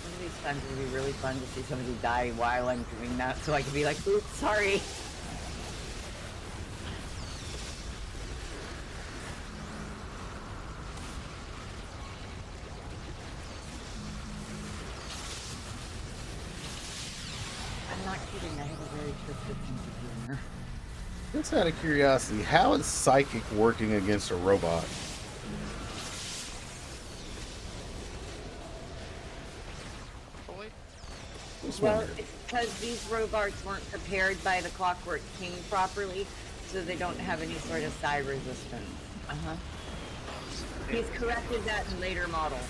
One of these times it'll be really fun to see somebody die while I'm doing that so I can be like, oops, sorry. I'm not kidding, I have a very twisted sense of humor. Just out of curiosity, how is psychic working against a robot? Boy. Just Well, wondering. it's because these robots weren't prepared by the Clockwork King properly, so they don't have any sort of psi resistance. Uh-huh. He's corrected that in later models.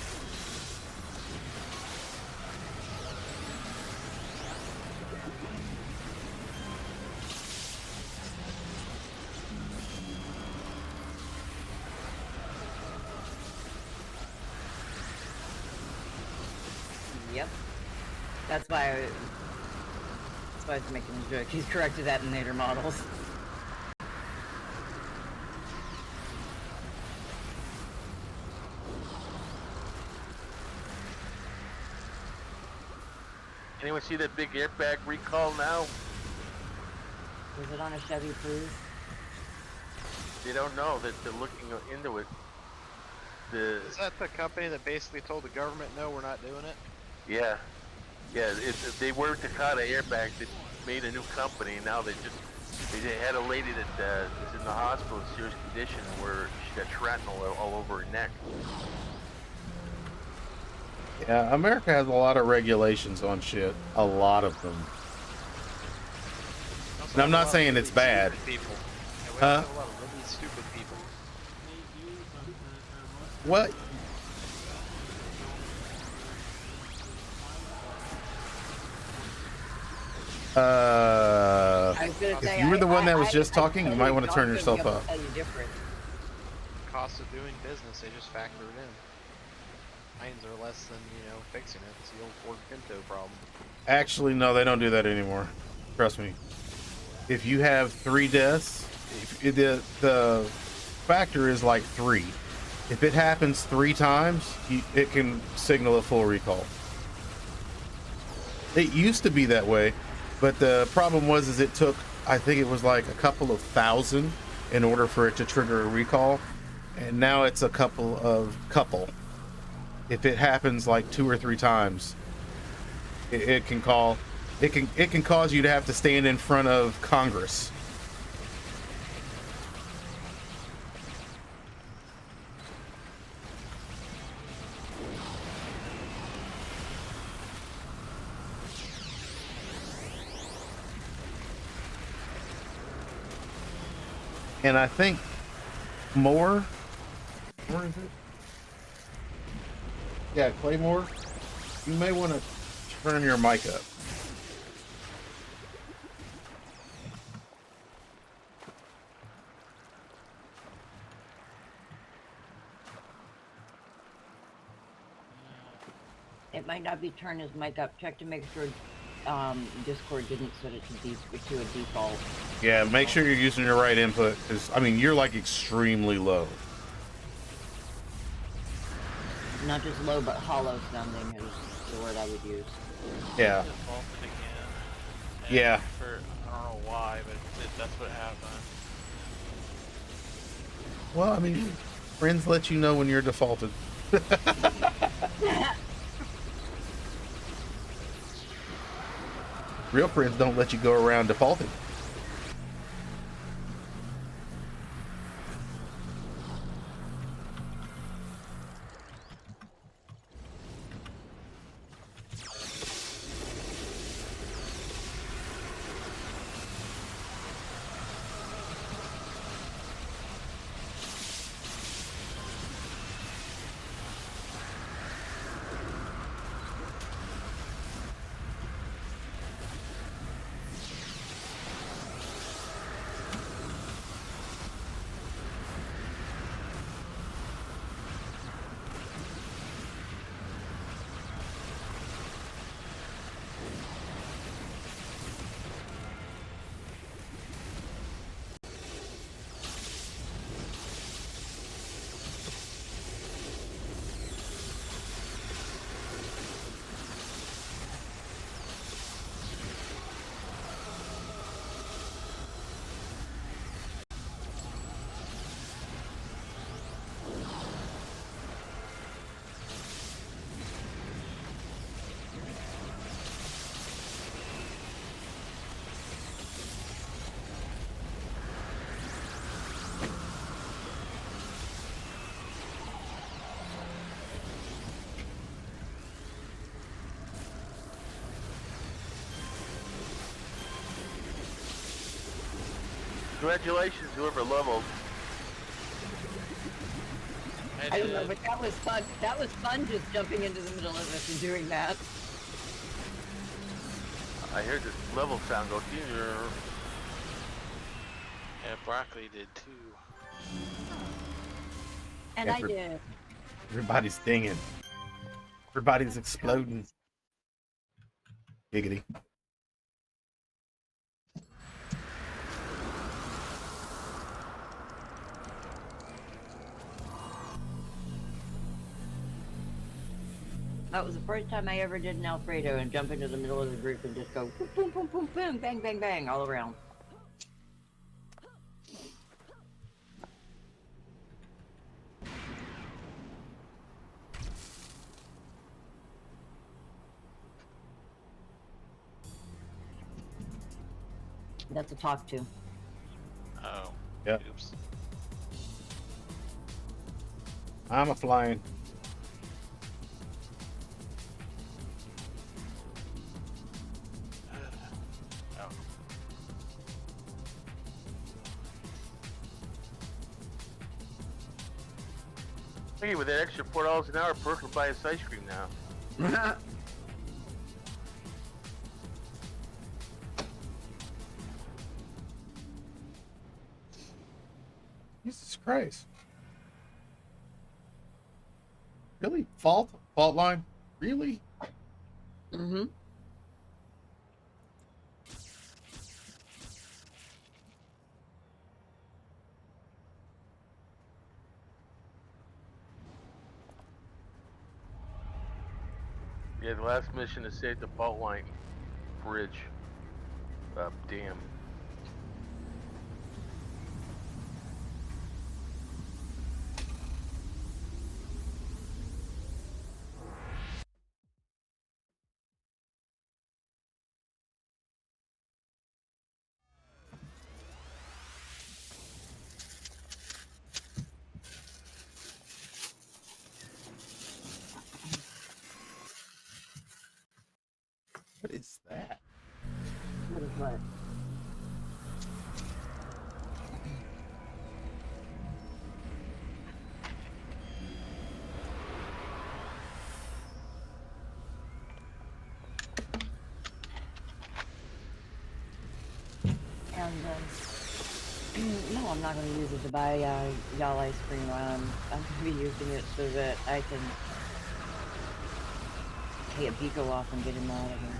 That's why I was making the joke. He's corrected that in later models. Anyone see that big airbag recall now? Was it on a Chevy Cruze? They don't know that they're looking into it. Is that the company that basically told the government, no, we're not doing it? Yeah, they were Takata Airbags. They made a new company, and now they had a lady that is in the hospital in serious condition where she got shrapnel all over her neck. Yeah, America has a lot of regulations on shit. A lot of them. And I'm not saying it's bad. People. Yeah, we Huh? also have a lot of really stupid people. What? I was gonna If say, you were the one that was just I talking, you might want to turn don't yourself be able up. to tell you different. Cost of doing business, they just factor it in. Fines are less than, fixing it. It's the old Ford Pinto problem. Actually, no, they don't do that anymore. Trust me. If you have 3 deaths, the factor is like 3. If it happens 3 times, it can signal a full recall. It used to be that way, but the problem was it took, I think it was like a couple of thousand in order for it to trigger a recall, and now it's a couple. If it happens like 2 or 3 times, it can cause you to have to stand in front of Congress. And I think where is it? Yeah, Claymore, you may want to turn your mic up. It might not be turned his mic up. Check to make sure Discord didn't set it to a default. Yeah, make sure you're using your right input, because, I mean, you're like extremely low. Not just low, but hollow sounding is the word I would use. Yeah. Defaulted again. And Yeah. I don't know why, but that's what happened. Well, I mean, friends let you know when you're defaulted. Real friends don't let you go around defaulting. Congratulations, whoever leveled. I don't know, but that was fun. That was fun just jumping into the middle of this and doing that. I heard this level sound go, "Dear." Yeah, Broccoli did too. And I did. Everybody's dinging. Everybody's exploding. Giggity. That was the first time I ever did an Alfredo and jump into the middle of the group and just go boom, boom, boom, boom, boom, bang, bang, bang, all around. That's a talk to. Oh. Yeah. Oops. I'm a flying. Oh. Hey, with that extra $4 an hour, Perk will buy us ice cream now. Jesus Christ. Really? Fault line? Really? Mm-hmm. Yeah, the last mission is save the fault line bridge. Damn. What is that? What is what? And, no, I'm not going to use it to buy y'all ice cream. I'm going to be using it so that I can pay a Pico off and get him out of here.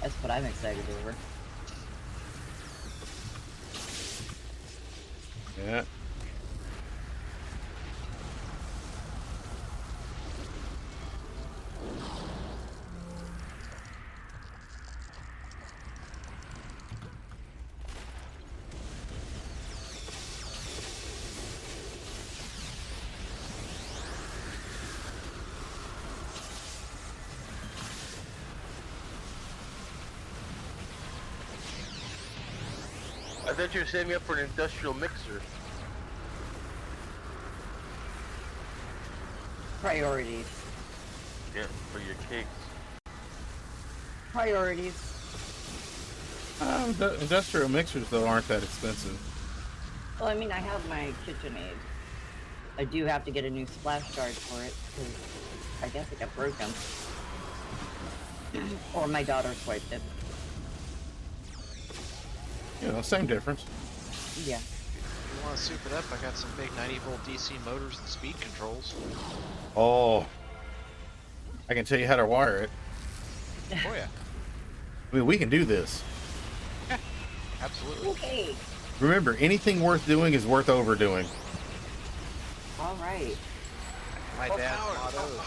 That's what I'm excited over. Yeah. I thought you were setting me up for an industrial mixer. Priorities. Yeah, for your cakes. Priorities. Industrial mixers, though, aren't that expensive. Well, I mean, I have my KitchenAid. I do have to get a new splash guard for it, because I guess it got broken. Or my daughter swiped it. You know, same difference. Yeah. If you want to soup it up, I got some big 90-volt DC motors and speed controls. Oh. I can tell you how to wire it. Oh yeah, I mean, we can do this. absolutely. Okay. Remember, anything worth doing is worth overdoing. All right. My dad's motto is,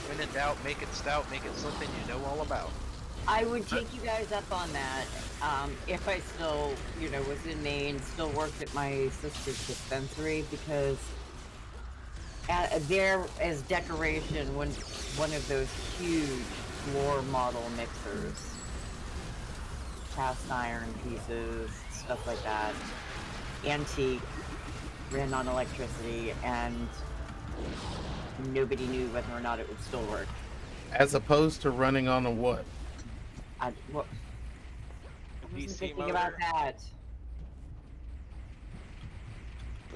when in doubt, make it stout, make it something you know all about. I would take you guys up on that if I still, was in Maine, still worked at my sister's dispensary, because there as decoration, one of those huge floor model mixers, cast iron pieces, stuff like that, antique, ran on electricity, and nobody knew whether or not it would still work. As opposed to running on a what? I wasn't DC thinking motor about that.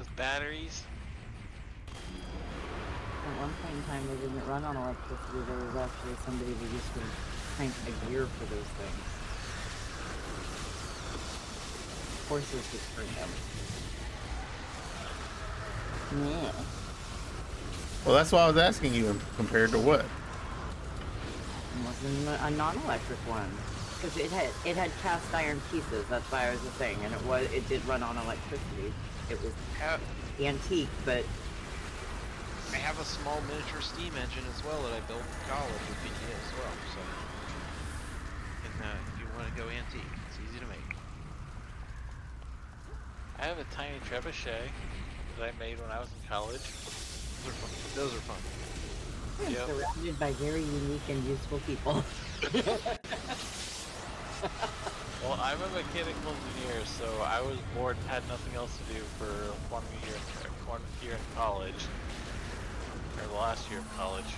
with batteries. At one point in time, they didn't run on electricity. There was actually somebody that used to crank a gear for those things. Horses would spring them. Yeah. Well, that's why I was asking you. Compared to what? It wasn't a non-electric one because it had cast iron pieces. That's why I was just saying, and it did run on electricity. It was antique, but I have a small miniature steam engine as well that I built in college with PTA as well. So, if you want to go antique, it's easy to make. I have a tiny trebuchet that I made when I was in college. Those are fun. I'm Yep. surrounded by very unique and useful people. Well, I'm a mechanical engineer, so I was bored and had nothing else to do for one year in college, or the last year of college.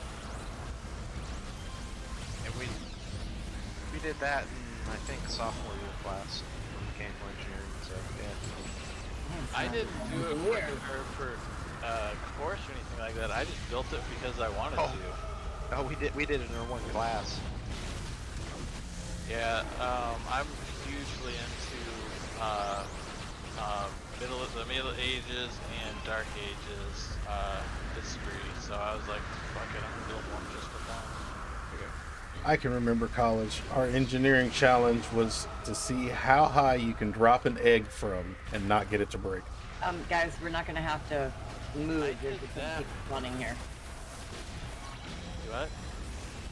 And we did that in, I think, sophomore year class in mechanical engineering. So yeah. I didn't do it for course or anything like that. I just built it because I wanted to. Oh, we did it in our one class. Yeah, I'm hugely into the Middle Ages and Dark Ages history. So I was like, fuck it, I'm gonna build one just for fun. I can remember college. Our engineering challenge was to see how high you can drop an egg from and not get it to break. Guys, we're not gonna have to move. I They're did just gonna that. keep spawning here. What?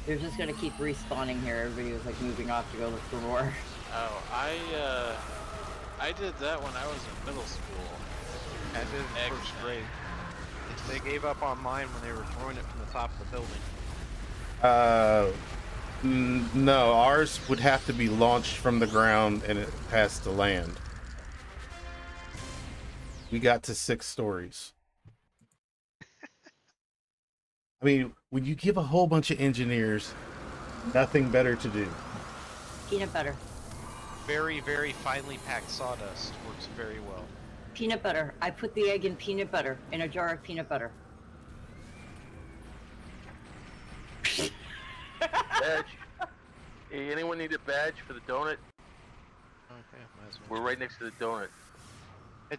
They're just gonna keep respawning here. Everybody was like moving off to go look for more. Oh, I did that when I was in middle school. I did it in first grade. They gave up on mine when they were throwing it from the top of the building. No, ours would have to be launched from the ground and it has to land. We got to 6 stories. I mean, when you give a whole bunch of engineers nothing better to do. Peanut butter. Very, very finely packed sawdust works very well. Peanut butter. I put the egg in peanut butter, in a jar of peanut butter. Badge. Hey, anyone need a badge for the donut? Okay, might as well. We're right next to the donut.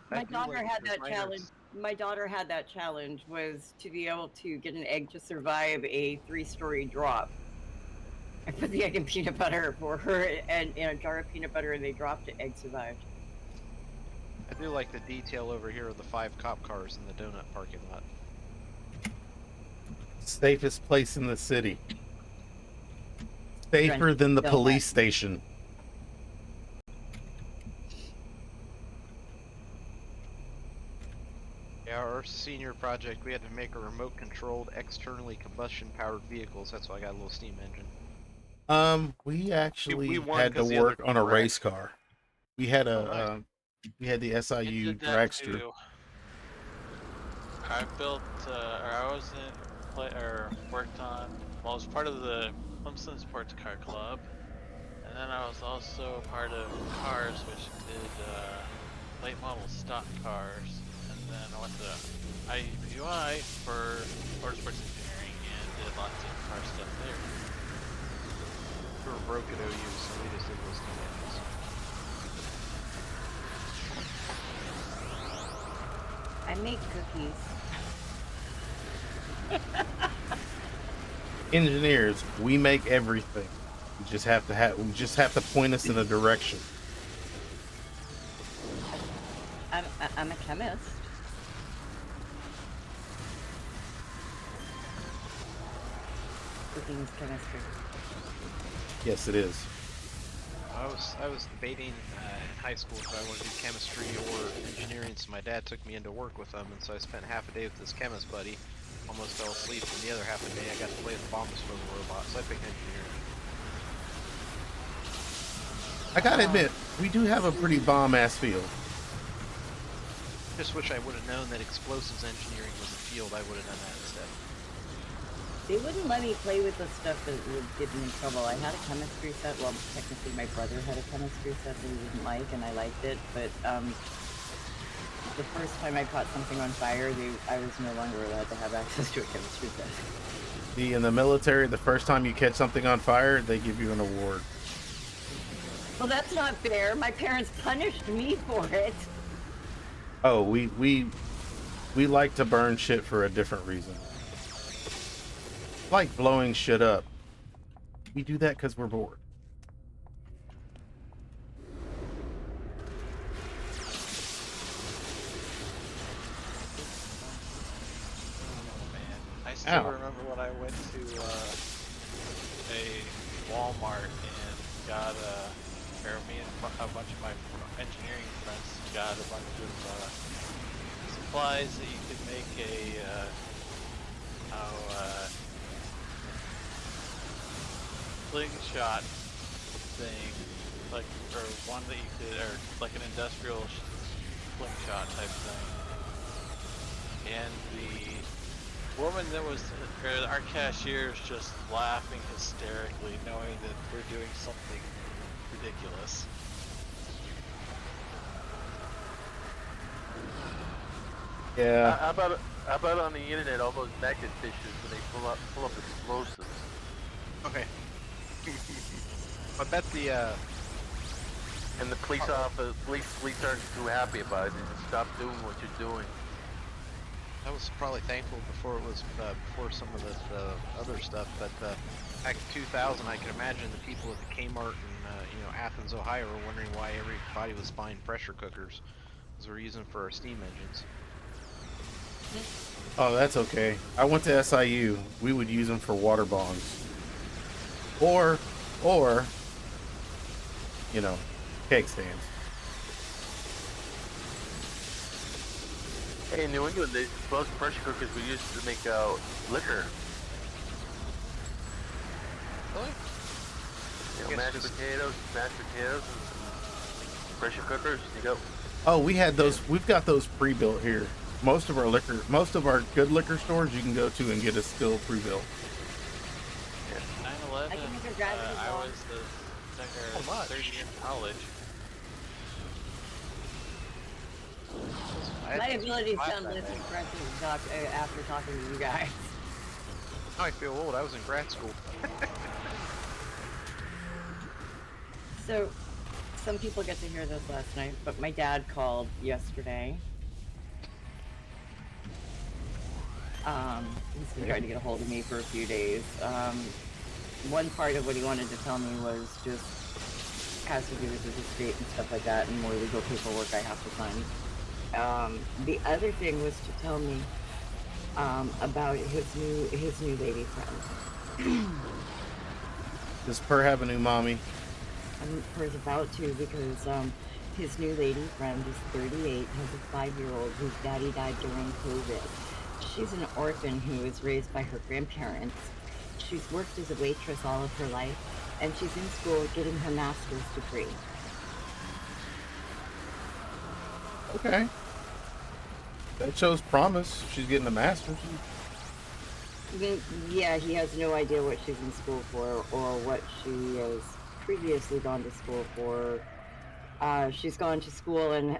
My daughter had that challenge. My daughter had that challenge was to be able to get an egg to survive a 3-story drop. I put the egg in peanut butter for her and in a jar of peanut butter, and they dropped it. Egg survived. I do like the detail over here of the 5 cop cars in the donut parking lot. Safest place in the city. Safer than the police station. Yeah, our senior project, we had to make a remote-controlled, externally combustion-powered vehicles. That's why I got a little steam engine. We actually We won had to 'cause the other work on a team wrecked. race car. We had Oh, nice. we had the I SIU did that dragster. too. I built, or I was in, or worked on, well, I was part of the Clemson Sports Car Club, and then I was also part of Cars, which did late model stock cars, and then I went to IUPUI for motorsports engineering and did lots of car stuff there. We were broke at OU, so we just did those steam engines. I make cookies. Engineers, we make everything. We just have to point us in a direction. I'm a chemist. Cooking is chemistry. Yes, it is. I was debating in high school if I wanted to do chemistry or engineering, so my dad took me into work with him, and so I spent half a day with this chemist buddy, almost fell asleep, and the other half a day I got to play with bomb disposal robot, so I picked engineering. I gotta admit, we do have a pretty bomb-ass field. Just wish I would have known that explosives engineering was a field. I would have done that instead. They wouldn't let me play with the stuff that would get me in trouble. I had a chemistry set. Well, technically my brother had a chemistry set that he didn't like, and I liked it. But the first time I caught something on fire, I was no longer allowed to have access to a chemistry set. See, in the military, the first time you catch something on fire, they give you an award. Well, that's not fair. My parents punished me for it. Oh, we We like to burn shit for a different reason. Like blowing shit up. We do that because we're bored. Man, I still Ow. remember when I went to a Walmart and got or me and a bunch of my engineering friends got a bunch of supplies that you could make a slingshot thing, like, or one that you could, or like an industrial slingshot type thing. And the woman that was, or our cashier is just laughing hysterically, knowing that we're doing something ridiculous. Yeah. How about on the internet, all those magnet fishes when they pull up explosives? Okay. I bet the And the police aren't too happy about it. They just stop doing what you're doing. I was probably thankful before it was before some of the other stuff, but back in 2000, I can imagine the people at the Kmart in Athens, Ohio, were wondering why everybody was buying pressure cookers, because we're using for our steam engines. Oh, that's okay. I went to SIU. We would use them for water bongs. Or, cake stands. Hey, in New England, most pressure cookers we used to make liquor. Really? You know, mashed potatoes, and some pressure cookers. You go. Oh, we had those. We've got those pre-built here. Most of our good liquor stores you can go to and get a still pre-built. 9/11, I can make a drive as I well. was the third year in college. My ability to sound less impressive after talking to you guys. Now I feel old. I was in grad school. So, some people get to hear this last night, but my dad called yesterday. He's been trying to get a hold of me for a few days. One part of what he wanted to tell me was just has to do with his estate and stuff like that, and more legal paperwork I have to sign. The other thing was to tell me about his new lady friend. Does Per have a new mommy? Per's about to, because his new lady friend is 38, has a 5-year-old whose daddy died during COVID. She's an orphan who was raised by her grandparents. She's worked as a waitress all of her life, and she's in school getting her master's degree. Okay. That shows promise. She's getting a master's. Yeah, he has no idea what she's in school for or what she has previously gone to school for. She's gone to school and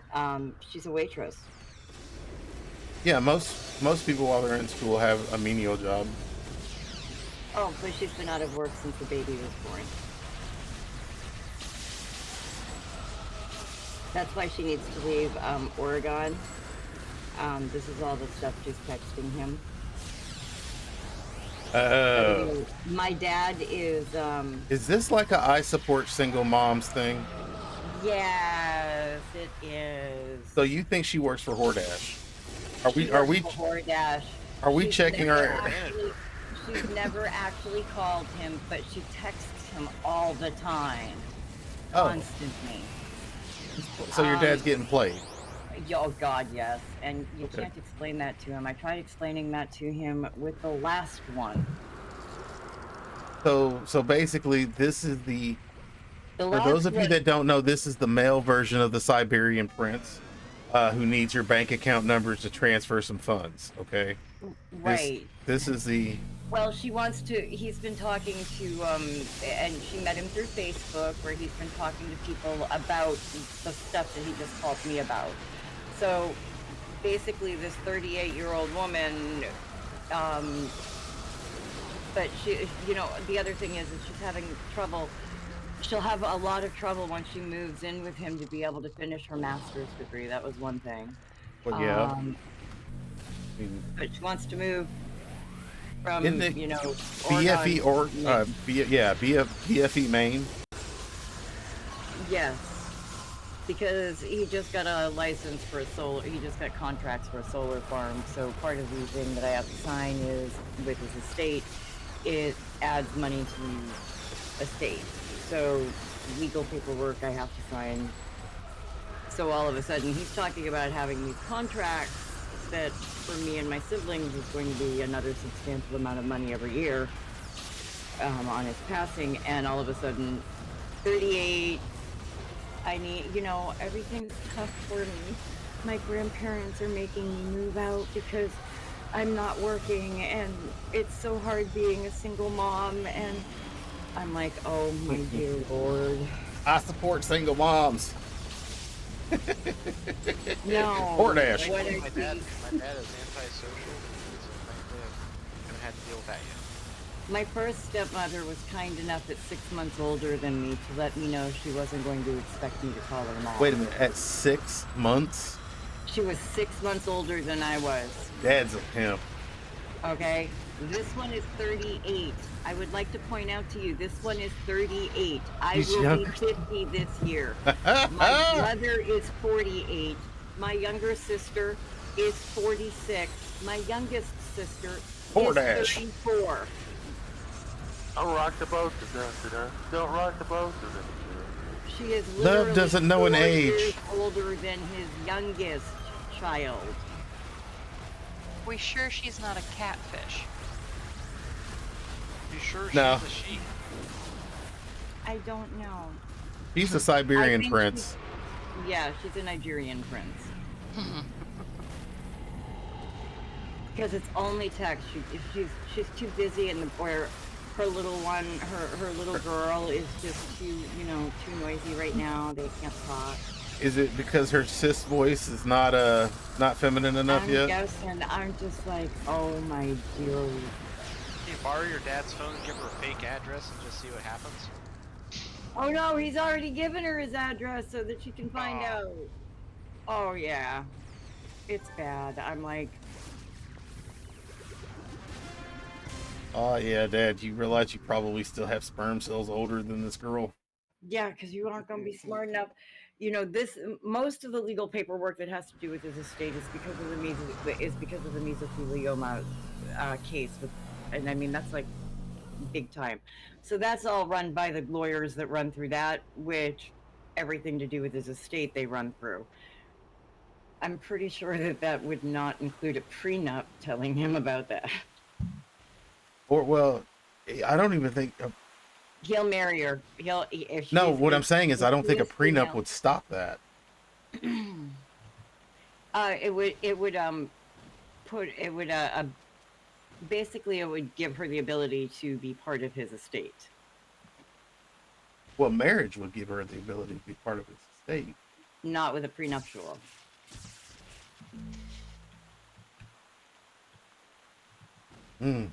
she's a waitress. Yeah, most people while they're in school have a menial job. Oh, but she's been out of work since the baby was born. That's why she needs to leave Oregon. This is all the stuff she's texting him. Oh. My dad is Is this like a I support single moms thing? yes, it is. So you think she works for Hordash? She Are works we for Hordash. are we She's checking never our actually- She's never actually called him, but she texts him all the time. Oh. Constantly. So your dad's getting played. Oh God, yes. And you Okay. can't explain that to him. I tried explaining that to him with the last one. So basically this is the The for those last of you one- that don't know, this is the male version of the Siberian prince, who needs your bank account numbers to transfer some funds. Okay. right. This is the Well, she wants to. He's been talking to, and she met him through Facebook, where he's been talking to people about the stuff that he just called me about. So, basically, this 38-year-old woman, but she, the other thing is she's having trouble. She'll have a lot of trouble once she moves in with him to be able to finish her master's degree. That was one thing. well, yeah. mean, but she wants to move from, isn't it you know, BFE or Maine. BFE Maine? Yes, because he just got a license for a solar. He just got contracts for a solar farm. So part of the thing that I have to sign is with his estate, it adds money to estate. So legal paperwork I have to sign. So all of a sudden he's talking about having these contracts that for me and my siblings is going to be another substantial amount of money every year on his passing, and all of a sudden 38, I need, you know, everything's tough for me. My grandparents are making me move out because I'm not working, and it's so hard being a single mom, and I'm like, oh my dear Lord. I support single moms. No. Portash. What I my see- dad is antisocial, so frankly, I'm gonna have to deal with that yet. My first stepmother was kind enough at 6 months older than me to let me know she wasn't going to expect me to call her mom. Wait a minute, at 6 months? She was 6 months older than I was. Dad's a pimp. Okay? This one is 38. I would like to point out to you, this one is 38. I He's will younger. be 50 this year. My brother is 48. My younger sister is 46. My youngest sister Portash. is 34. Don't rock the boat. Don't rock the boat. She is Love literally doesn't know an 4 age. years older than his youngest child. We sure she's not a catfish? You sure No. she's a she? I don't know. He's a I Siberian think prince. Yeah, she's a Nigerian prince. Because it's only text. She's too busy, and or her little one, her little girl is just too, you know, too noisy right now. They can't talk. Is it because her cis voice is not feminine enough I'm yet? guessing. I'm just like, oh my dear. Can you borrow your dad's phone and give her a fake address and just see what happens? Oh no, he's already given her his address so that she can find Aw. out. Oh yeah, it's bad. I'm like, Oh yeah, Dad, you realize you probably still have sperm cells older than this girl? yeah, because you aren't going to be smart enough. You know, this most of the legal paperwork that has to do with his estate is because of the mesothelioma case, and I mean that's like big time. So that's all run by the lawyers that run through that, which everything to do with his estate they run through. I'm pretty sure that would not include a prenup telling him about that. Or well, I don't even think. He'll marry her. He'll if No, she's- what I'm if- saying is if I don't she think a is prenup female. would stop that. Basically it would give her the ability to be part of his estate. Well, marriage would give her the ability to be part of his estate. Not with a prenuptial. Hmm.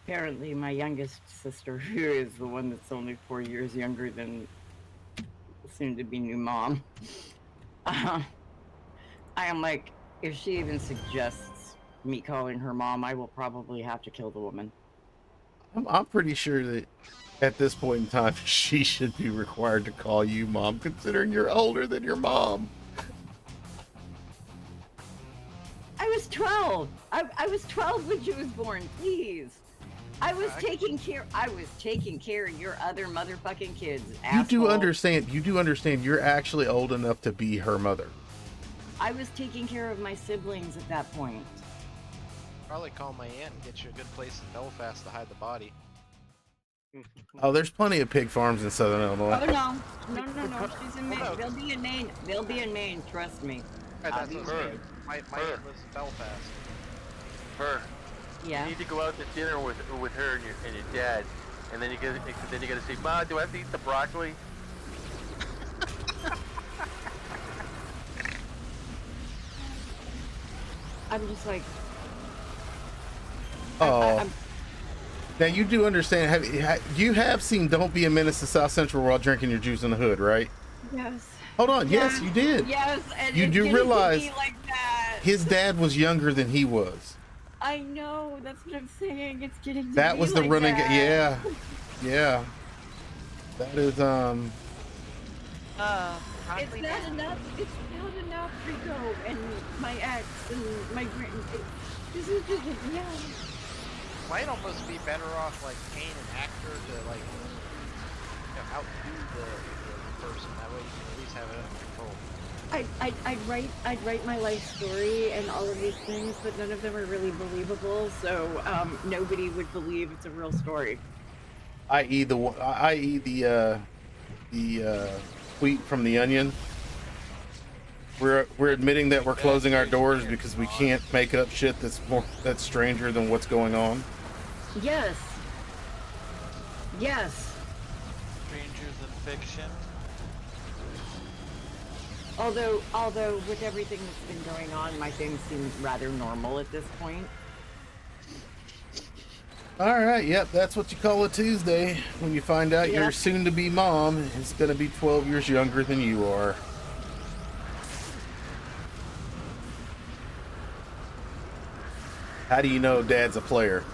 Apparently my youngest sister, who is the one that's only 4 years younger than soon to be new mom, I am like, if she even suggests me calling her mom, I will probably have to kill the woman. I'm pretty sure that at this point in time, she should be required to call you mom, considering you're older than your mom. I was 12. I was 12 when she was born. Please. I was taking care of your other motherfucking kids. You do asshole. understand. You do understand. You're actually old enough to be her mother. I was taking care of my siblings at that point. Probably call my aunt and get you a good place in Belfast to hide the body. Oh, there's plenty of pig farms in Southern Illinois. Oh no. She's in Maine. They'll be in Maine. They'll be in Maine. Trust me. Right, that's what I'm her. saying. My aunt lives in Belfast. Her. Yeah. You need to go out to dinner with her and your dad, and then you gotta say, Ma, do I have to eat the broccoli? I'm just like, Oh, Now you do understand. You have seen "Don't Be a Menace to South Central" while drinking your juice in the hood, right? Yes. Hold on. Yes, you did. Yes, and You it's do getting realize to be like that. his dad was younger than he was. I know. That's what I'm saying. It's getting to That be was the like running. that. Yeah, yeah. That is Probably It's not enough. It's not enough, Rico and my ex and my grand. This is just yeah. Might almost be better off like paying an actor to like outdo the person. That way you can at least have it under control. I'd write my life story and all of these things, but none of them are really believable. So nobody would believe it's a real story. i.e. the tweet from the Onion. We're admitting that we're closing our doors because we can't make up shit that's stranger than what's going on. Yes. Yes. Strangers in fiction. Although with everything that's been going on, my things seem rather normal at this point. All right, yep, that's what you call a Tuesday when you find out your soon-to-be mom is going to be 12 years younger than you are. How do you know Dad's a player?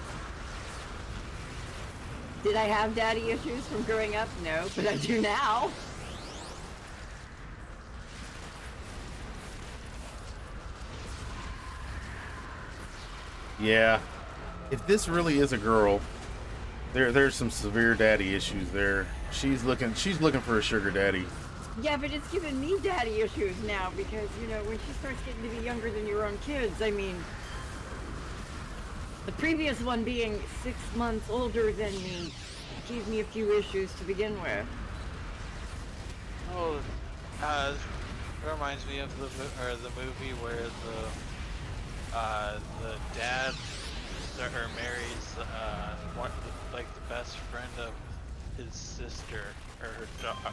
Did I have daddy issues from growing up? No, but I do now. Yeah. If this really is a girl, there's some severe daddy issues there. She's looking for a sugar daddy. Yeah, but it's giving me daddy issues now because, you know, when she starts getting to be younger than your own kids, I mean, the previous one being 6 months older than me gave me a few issues to begin with. Oh, it reminds me of the movie where the dad marries like the best friend of his sister or her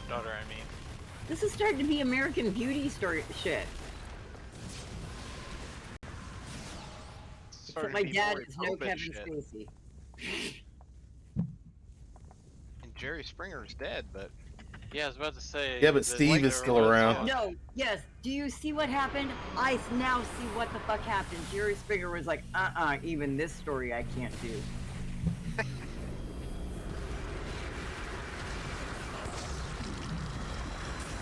daughter. I mean, This is starting to be American Beauty story shit. Except my dad is no Kevin Spacey. And Jerry Springer's dead, but yeah, I was about to say. Yeah, but Steve is still around. No, yes. Do you see what happened? I now see what the fuck happened. Jerry Springer was like, even this story I can't do.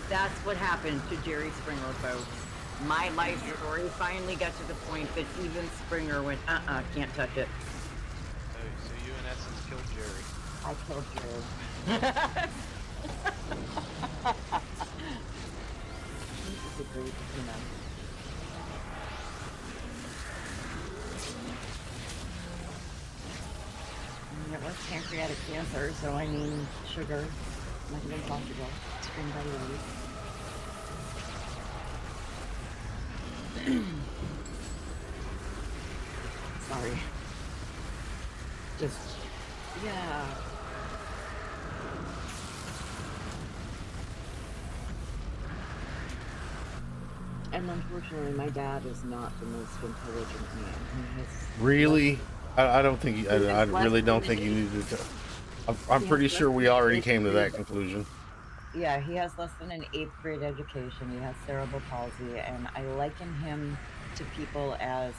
That's what happened to Jerry Springer, folks. My life story finally got to the point that even Springer went, can't touch it. so you in essence killed Jerry. I killed Jerry. This is a great, you know. It was pancreatic cancer, so I mean, sugar might have been possible. Spring by Sorry. Just, yeah. And unfortunately, my dad is not the most intelligent man. He has Really? I don't think I really don't think you needed to. I'm pretty sure we already came to that conclusion. Yeah, he has less than an 8th grade education. He has cerebral palsy, and I liken him to people as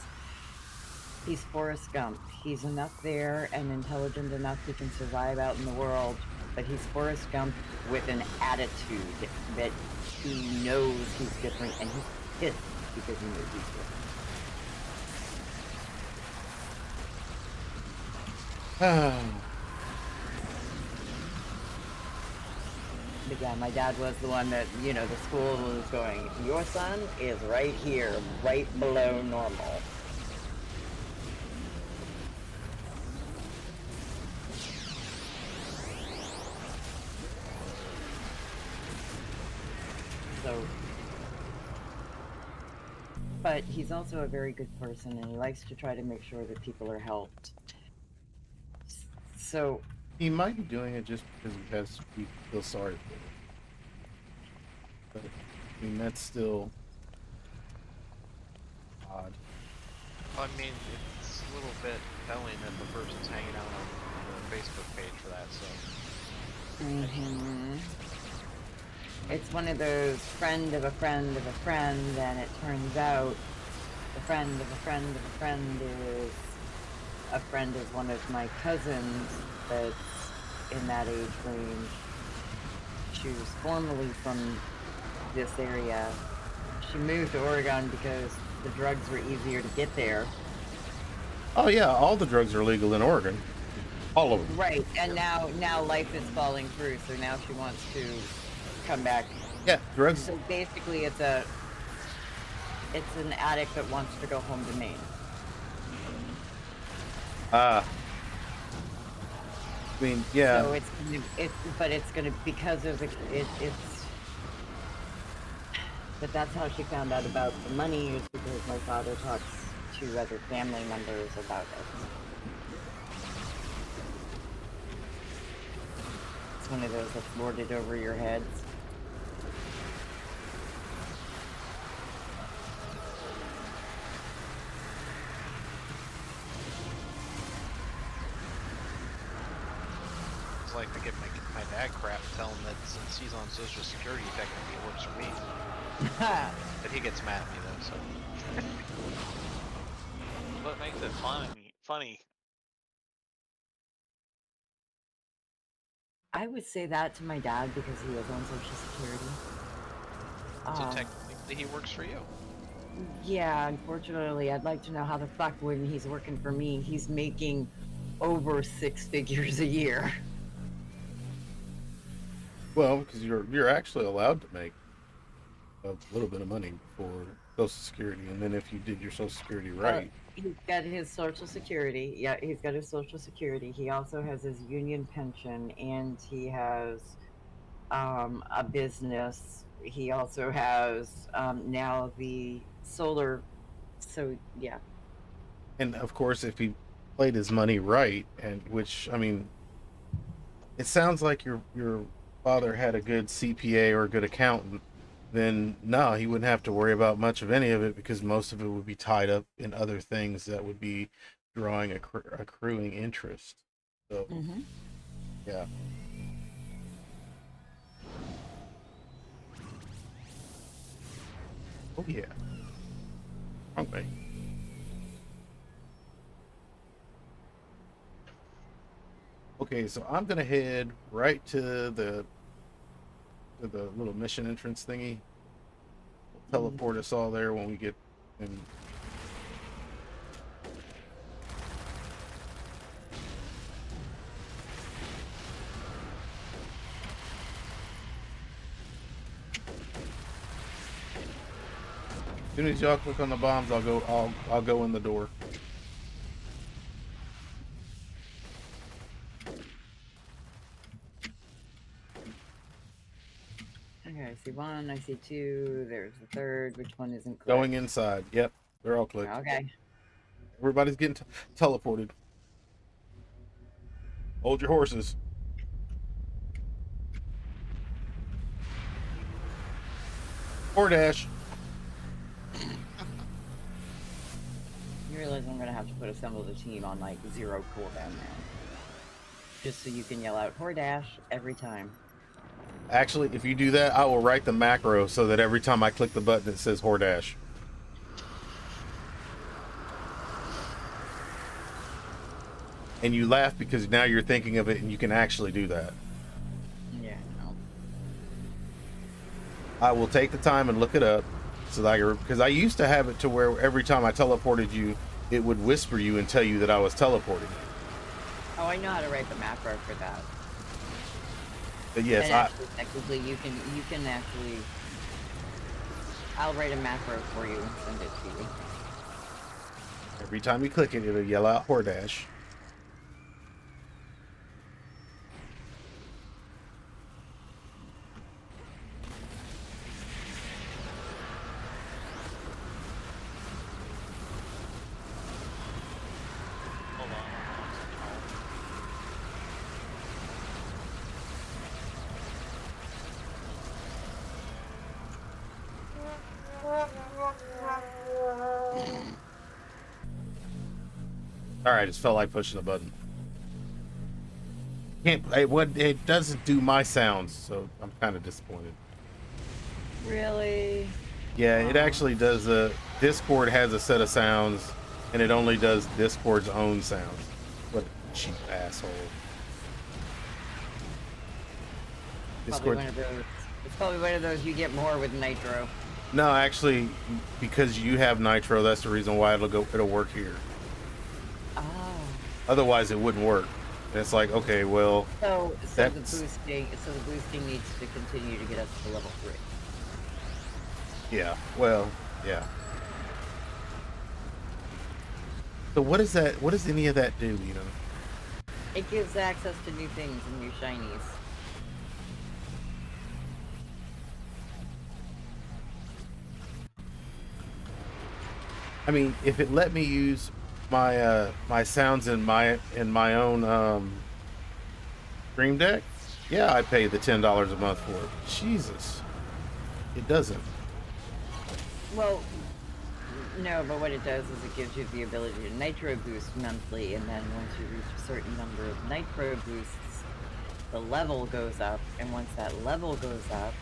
he's Forrest Gump. He's enough there and intelligent enough he can survive out in the world, but he's Forrest Gump with an attitude that he knows he's different, and he's pissed because he knows he's different. But yeah, my dad was the one that, you know, the school was going, your son is right here, right below normal. So, but he's also a very good person, and he likes to try to make sure that people are helped. So he might be doing it just because he feels sorry for it. But I mean, that's still odd. Well, I mean, it's a little bit telling that the person's hanging out on Facebook page for that. So Mm-hmm. It's one of those friend of a friend of a friend, and it turns out the friend of a friend of a friend is a friend of one of my cousins that's in that age range. She was formerly from this area. She moved to Oregon because the drugs were easier to get there. Oh yeah, all the drugs are legal in Oregon. All of them. Right, and now life is falling through, so now she wants to come back. Yeah, drugs. So basically, it's an addict that wants to go home to Maine. I mean, yeah. So it's gonna because of but that's how she found out about the money, is because my father talks to other family members about it. It's one of those that's lorded over your heads. it's like to give my dad crap, tell him that since he's on Social Security, technically it works for me. But he gets mad at me though. So What makes it funny? I would say that to my dad because he is on Social Security. so technically he works for you. Yeah, unfortunately, I'd like to know how the fuck when he's working for me, he's making over 6 figures a year. Well, because you're actually allowed to make a little bit of money for Social Security, and then if you did your Social Security right, He's got his Social Security. Yeah, he's got his Social Security. He also has his union pension, and he has a business. He also has now the solar. So yeah. and of course, if he played his money right, and which I mean, it sounds like your father had a good CPA or a good accountant, then no, he wouldn't have to worry about much of any of it because most of it would be tied up in other things that would be drawing accruing interest. So Mm-hmm. yeah. Oh yeah. Wrong way. Okay, so I'm gonna head right to the little mission entrance thingy. Teleport us all there when we get in. As soon as y'all click on the bombs, I'll go in the door. Okay, I see one. I see two. There's the third. Which one isn't clicked? Going inside. Yep, they're all clicked. Okay. Everybody's getting teleported. Hold your horses. Or dash. You realize I'm gonna have to put assemble the team on like 0 cooldown now. Just so you can yell out Hordash every time. Actually, if you do that, I will write the macro so that every time I click the button, it says Hordash. And you laugh because now you're thinking of it and you can actually do that. Yeah, no. I will take the time and look it up so that because I used to have it to where every time I teleported you, it would whisper you and tell you that I was teleporting. Oh, I know how to write the macro for that. But yes, and actually, technically, you can actually. I'll write a macro for you and send it to you. Every time you click it, it'll yell out Hordash. Hold on. All right, it just felt like pushing a button. can't. It doesn't do my sounds, so I'm kind of disappointed. Really? Yeah, it actually does. Discord has a set of sounds, and it only does Discord's own sounds. What a cheap asshole! Probably Discord. one of those. It's probably one of those you get more with Nitro. No, actually, because you have Nitro, that's the reason why it'll work here. Oh. Otherwise, it wouldn't work. And it's like, okay, well, So the that's boosting needs to continue to get us to level 3. yeah. Well, yeah. So what is that? What does any of that do? You know? It gives access to new things and new shinies. I mean, if it let me use my my sounds in my own Stream Deck, yeah, I'd pay the $10 a month for it. Jesus, it doesn't. Well, no, but what it does is it gives you the ability to Nitro boost monthly, and then once you reach a certain number of Nitro boosts, the level goes up, and once that level goes up,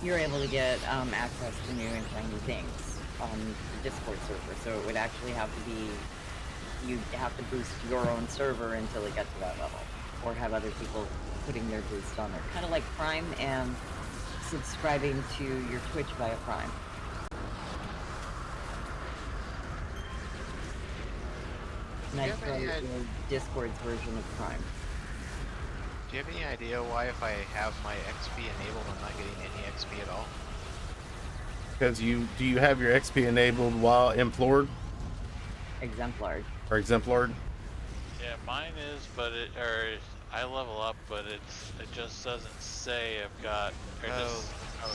you're able to get access to new and shiny things on the Discord server. So it would actually have to be, you have to boost your own server until it gets to that level, or have other people putting their boost on there. Kind of like Prime and subscribing to your Twitch via Prime. Nitro is Discord's version of Prime. Do you have any idea why if I have my XP enabled, I'm not getting any XP at all? Because do you have your XP enabled while implored Exemplar. or exemplar? Yeah, mine is, but I level up, but it just doesn't say I've got. Or just,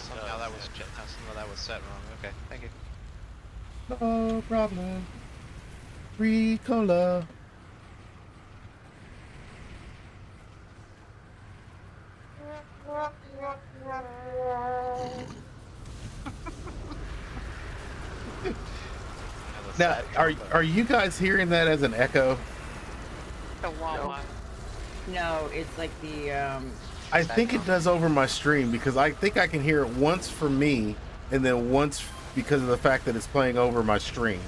somehow that was somehow that was set wrong. Okay, thank you. No problem. Free cola. Now, are you guys hearing that as an echo? The Wawa. No, it's like the I think it does over my stream because I think I can hear it once for me and then once because of the fact that it's playing over my stream.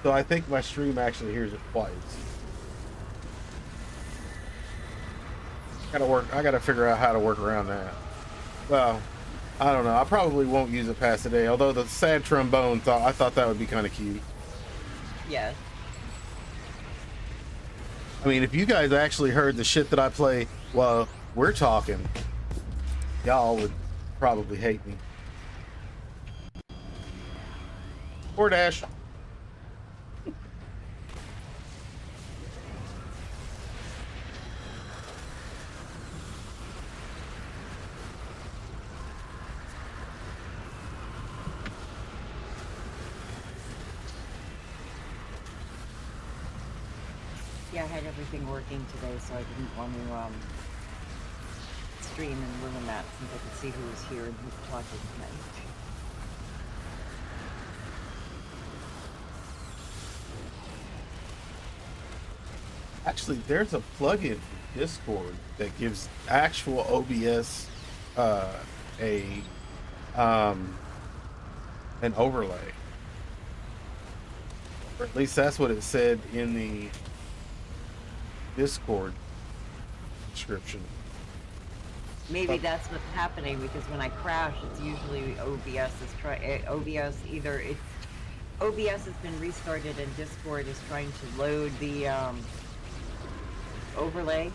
So I think my stream actually hears it twice. I gotta figure out how to work around that. Well, I don't know. I probably won't use it past today, although the sad trombone I thought that would be kind of cute. yeah. I mean, if you guys actually heard the shit that I play while we're talking, y'all would probably hate me. Or Dash. Yeah, I had everything working today, so I didn't want to stream and ruin that since I could see who was here and who was talking tonight. Actually, there's a plugin for Discord that gives actual OBS an overlay. Or at least that's what it said in the Discord description. Maybe that's what's happening because when I crash, it's usually OBS is OBS has been restarted and Discord is trying to load the overlay.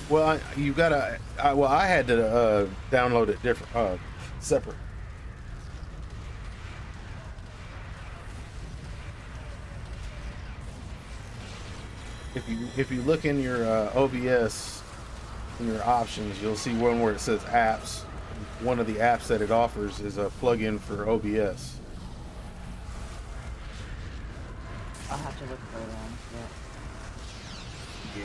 Well, you gotta. I had to download it different, separate. If you look in your OBS in your options, you'll see one where it says apps. One of the apps that it offers is a plugin for OBS. I'll have to look for them. Yeah.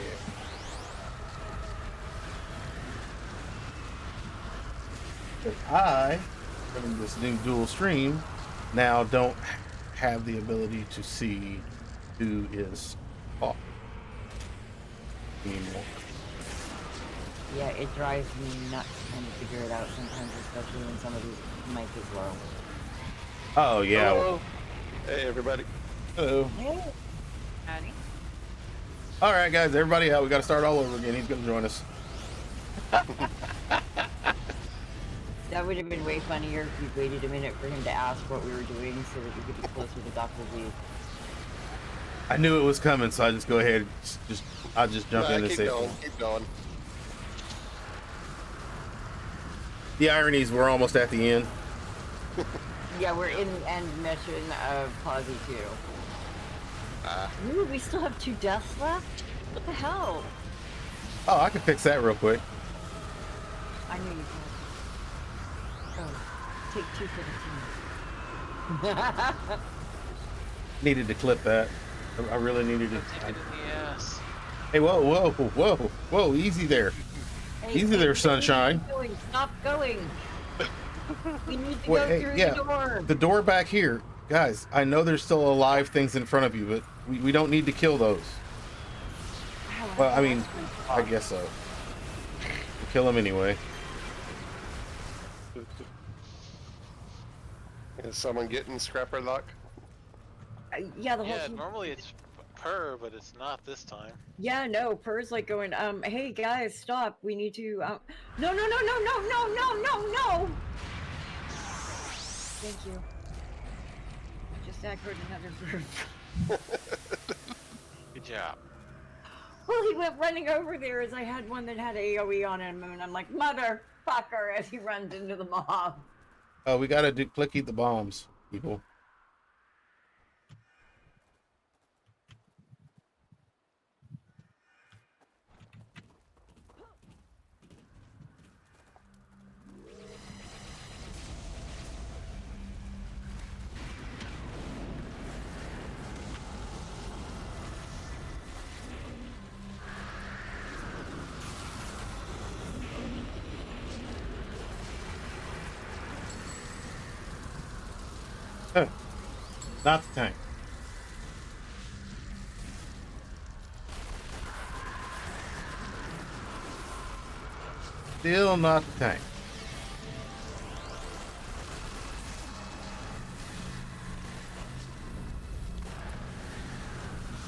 But I, running this new dual stream, now don't have the ability to see who is off anymore. Yeah, it drives me nuts trying to figure it out sometimes, especially when somebody's mic is low. Oh yeah. Hello. Hey, everybody. Hello. Hey. Howdy. All right, guys, everybody out. We got to start all over again. He's going to join us. That would have been way funnier if we waited a minute for him to ask what we were doing so that we could be closer to Dr. Z. I knew it was coming, so I just go ahead. I'll just jump Nah, in and keep say. going. Keep going. The irony is we're almost at the end. Yeah, we're in the end mission of Possie 2. Ooh, we still have 2 deaths left? What the hell? Oh, I can fix that real quick. I knew you could. Oh, take 2 for the team. Needed to clip that. I really needed to. Take it in the ass. Hey, whoa, easy there. Hey, Easy there, stop sunshine. going, Stop going. We need to Wait, go hey, through yeah, the door. the door back here. Guys, I know there's still alive things in front of you, but we don't need to kill those. Ow, Well, I mean, lost my I spot. guess so. We'll kill them anyway. Is someone getting scrapper luck? Yeah, the whole Yeah, team. normally it's Purr, but it's not this time. Yeah, no, Purr's like going, hey guys, stop. We need to, no. Thank you. Just aggroed another group. Good job. Well, he went running over there as I had one that had AoE on him, and I'm like, motherfucker, as he runs into the mob. Oh, we gotta duplicate the bombs, people. Huh. Not the tank. Still not the tank.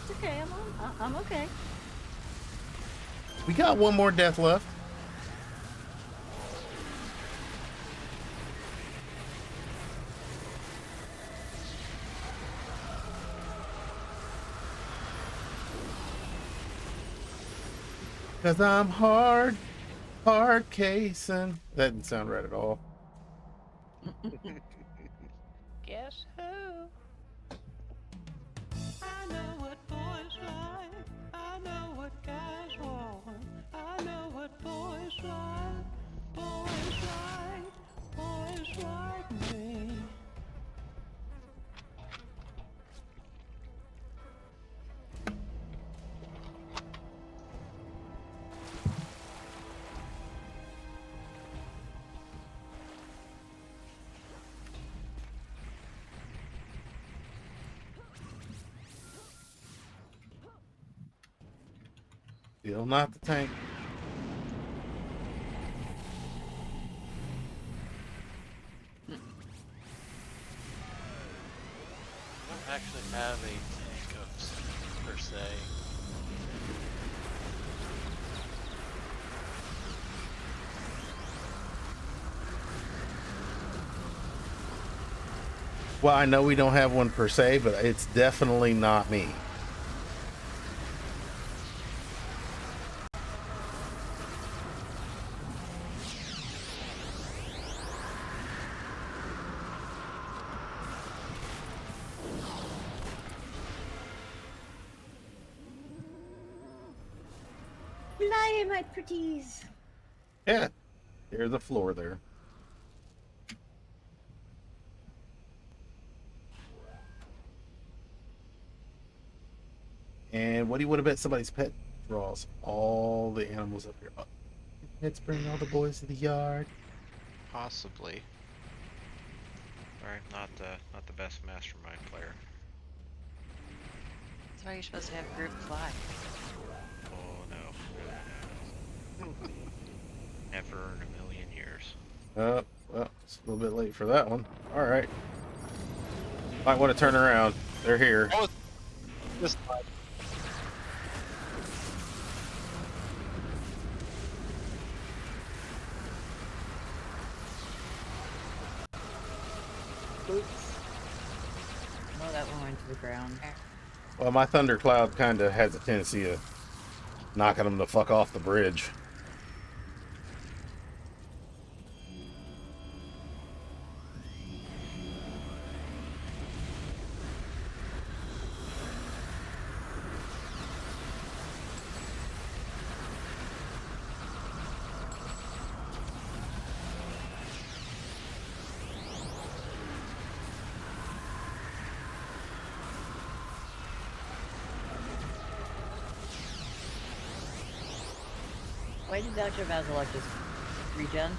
It's okay, I'm okay. We got one more death left. Cause I'm hard casing. That didn't sound right at all. Guess who? I know what boys like. I know what guys want. I know what boys like. Boys like me. Still not the tank. I don't actually have a tank of per se. Well, I know we don't have one per se, but it's definitely not me. Fly, my pretties. Yeah, there's a floor there. And what do you want to bet somebody's pet draws all the animals up here? Oh, let's bring all the boys to the yard. Possibly. Alright, not the best mastermind player. That's why you're supposed to have group fly. Oh no. Never in a million years. Well, it's a little bit late for that one. All right. Might want to turn around. They're here. Oh, this time. Oops. Oh, that one went to the ground. Well, my thundercloud kind of has a tendency of knocking them the fuck off the bridge. Why did Dr. Vasilek just regen?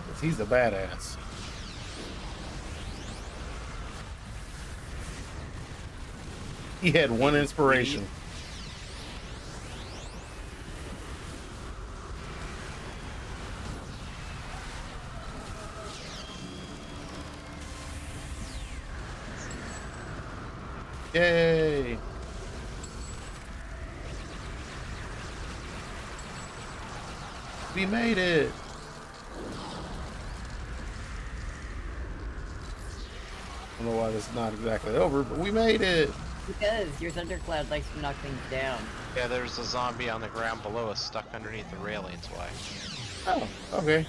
'Cause he's a badass. He had one inspiration. Yay! We made it! I don't know why this is not exactly over, but we made it! Because your thundercloud likes to knock things down. Yeah, there's a zombie on the ground below us stuck underneath the railings. Why? Oh, okay.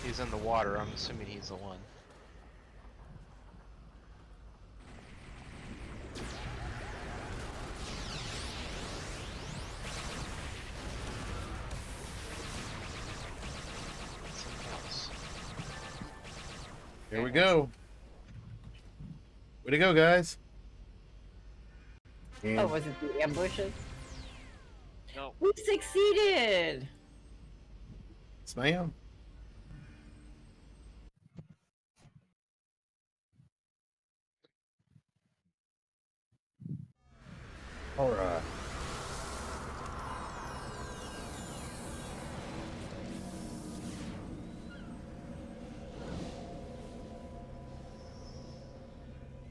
He's in the water. I'm assuming he's the one. Something else. Here we go. Way to go, guys. And Oh, was it the ambushes? No. We succeeded! yes, ma'am. All right.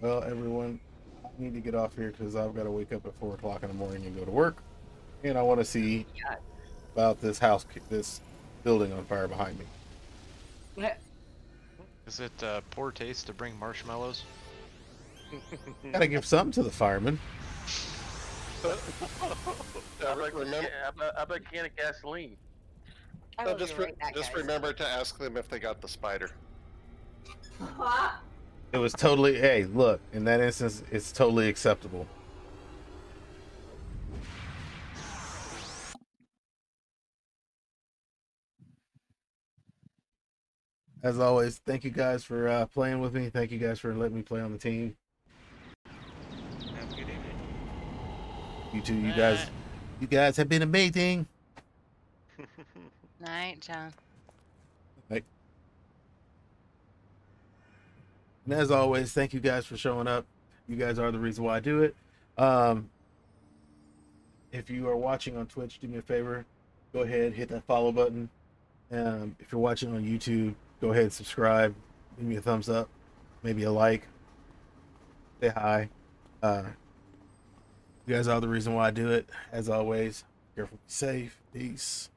Well, everyone, I need to get off here because I've got to wake up at 4 o'clock in the morning and go to work. And I want to see Yeah. about this house, this building on fire behind me. Is it poor taste to bring marshmallows? Gotta give something to the firemen. How about a can of gasoline? I So will just be right back, just guys. remember to ask them if they got the spider. It was totally, hey, look, in that instance, it's totally acceptable. As always, thank you guys for playing with me. Thank you guys for letting me play on the team. Have a good evening. You too, you guys have been amazing. Night, John. Like, and as always, thank you guys for showing up. You guys are the reason why I do it. If you are watching on Twitch, do me a favor, go ahead, hit that follow button. If you're watching on YouTube, go ahead, subscribe, give me a thumbs up, maybe a like, say hi. You guys are the reason why I do it. As always, careful, be safe, peace.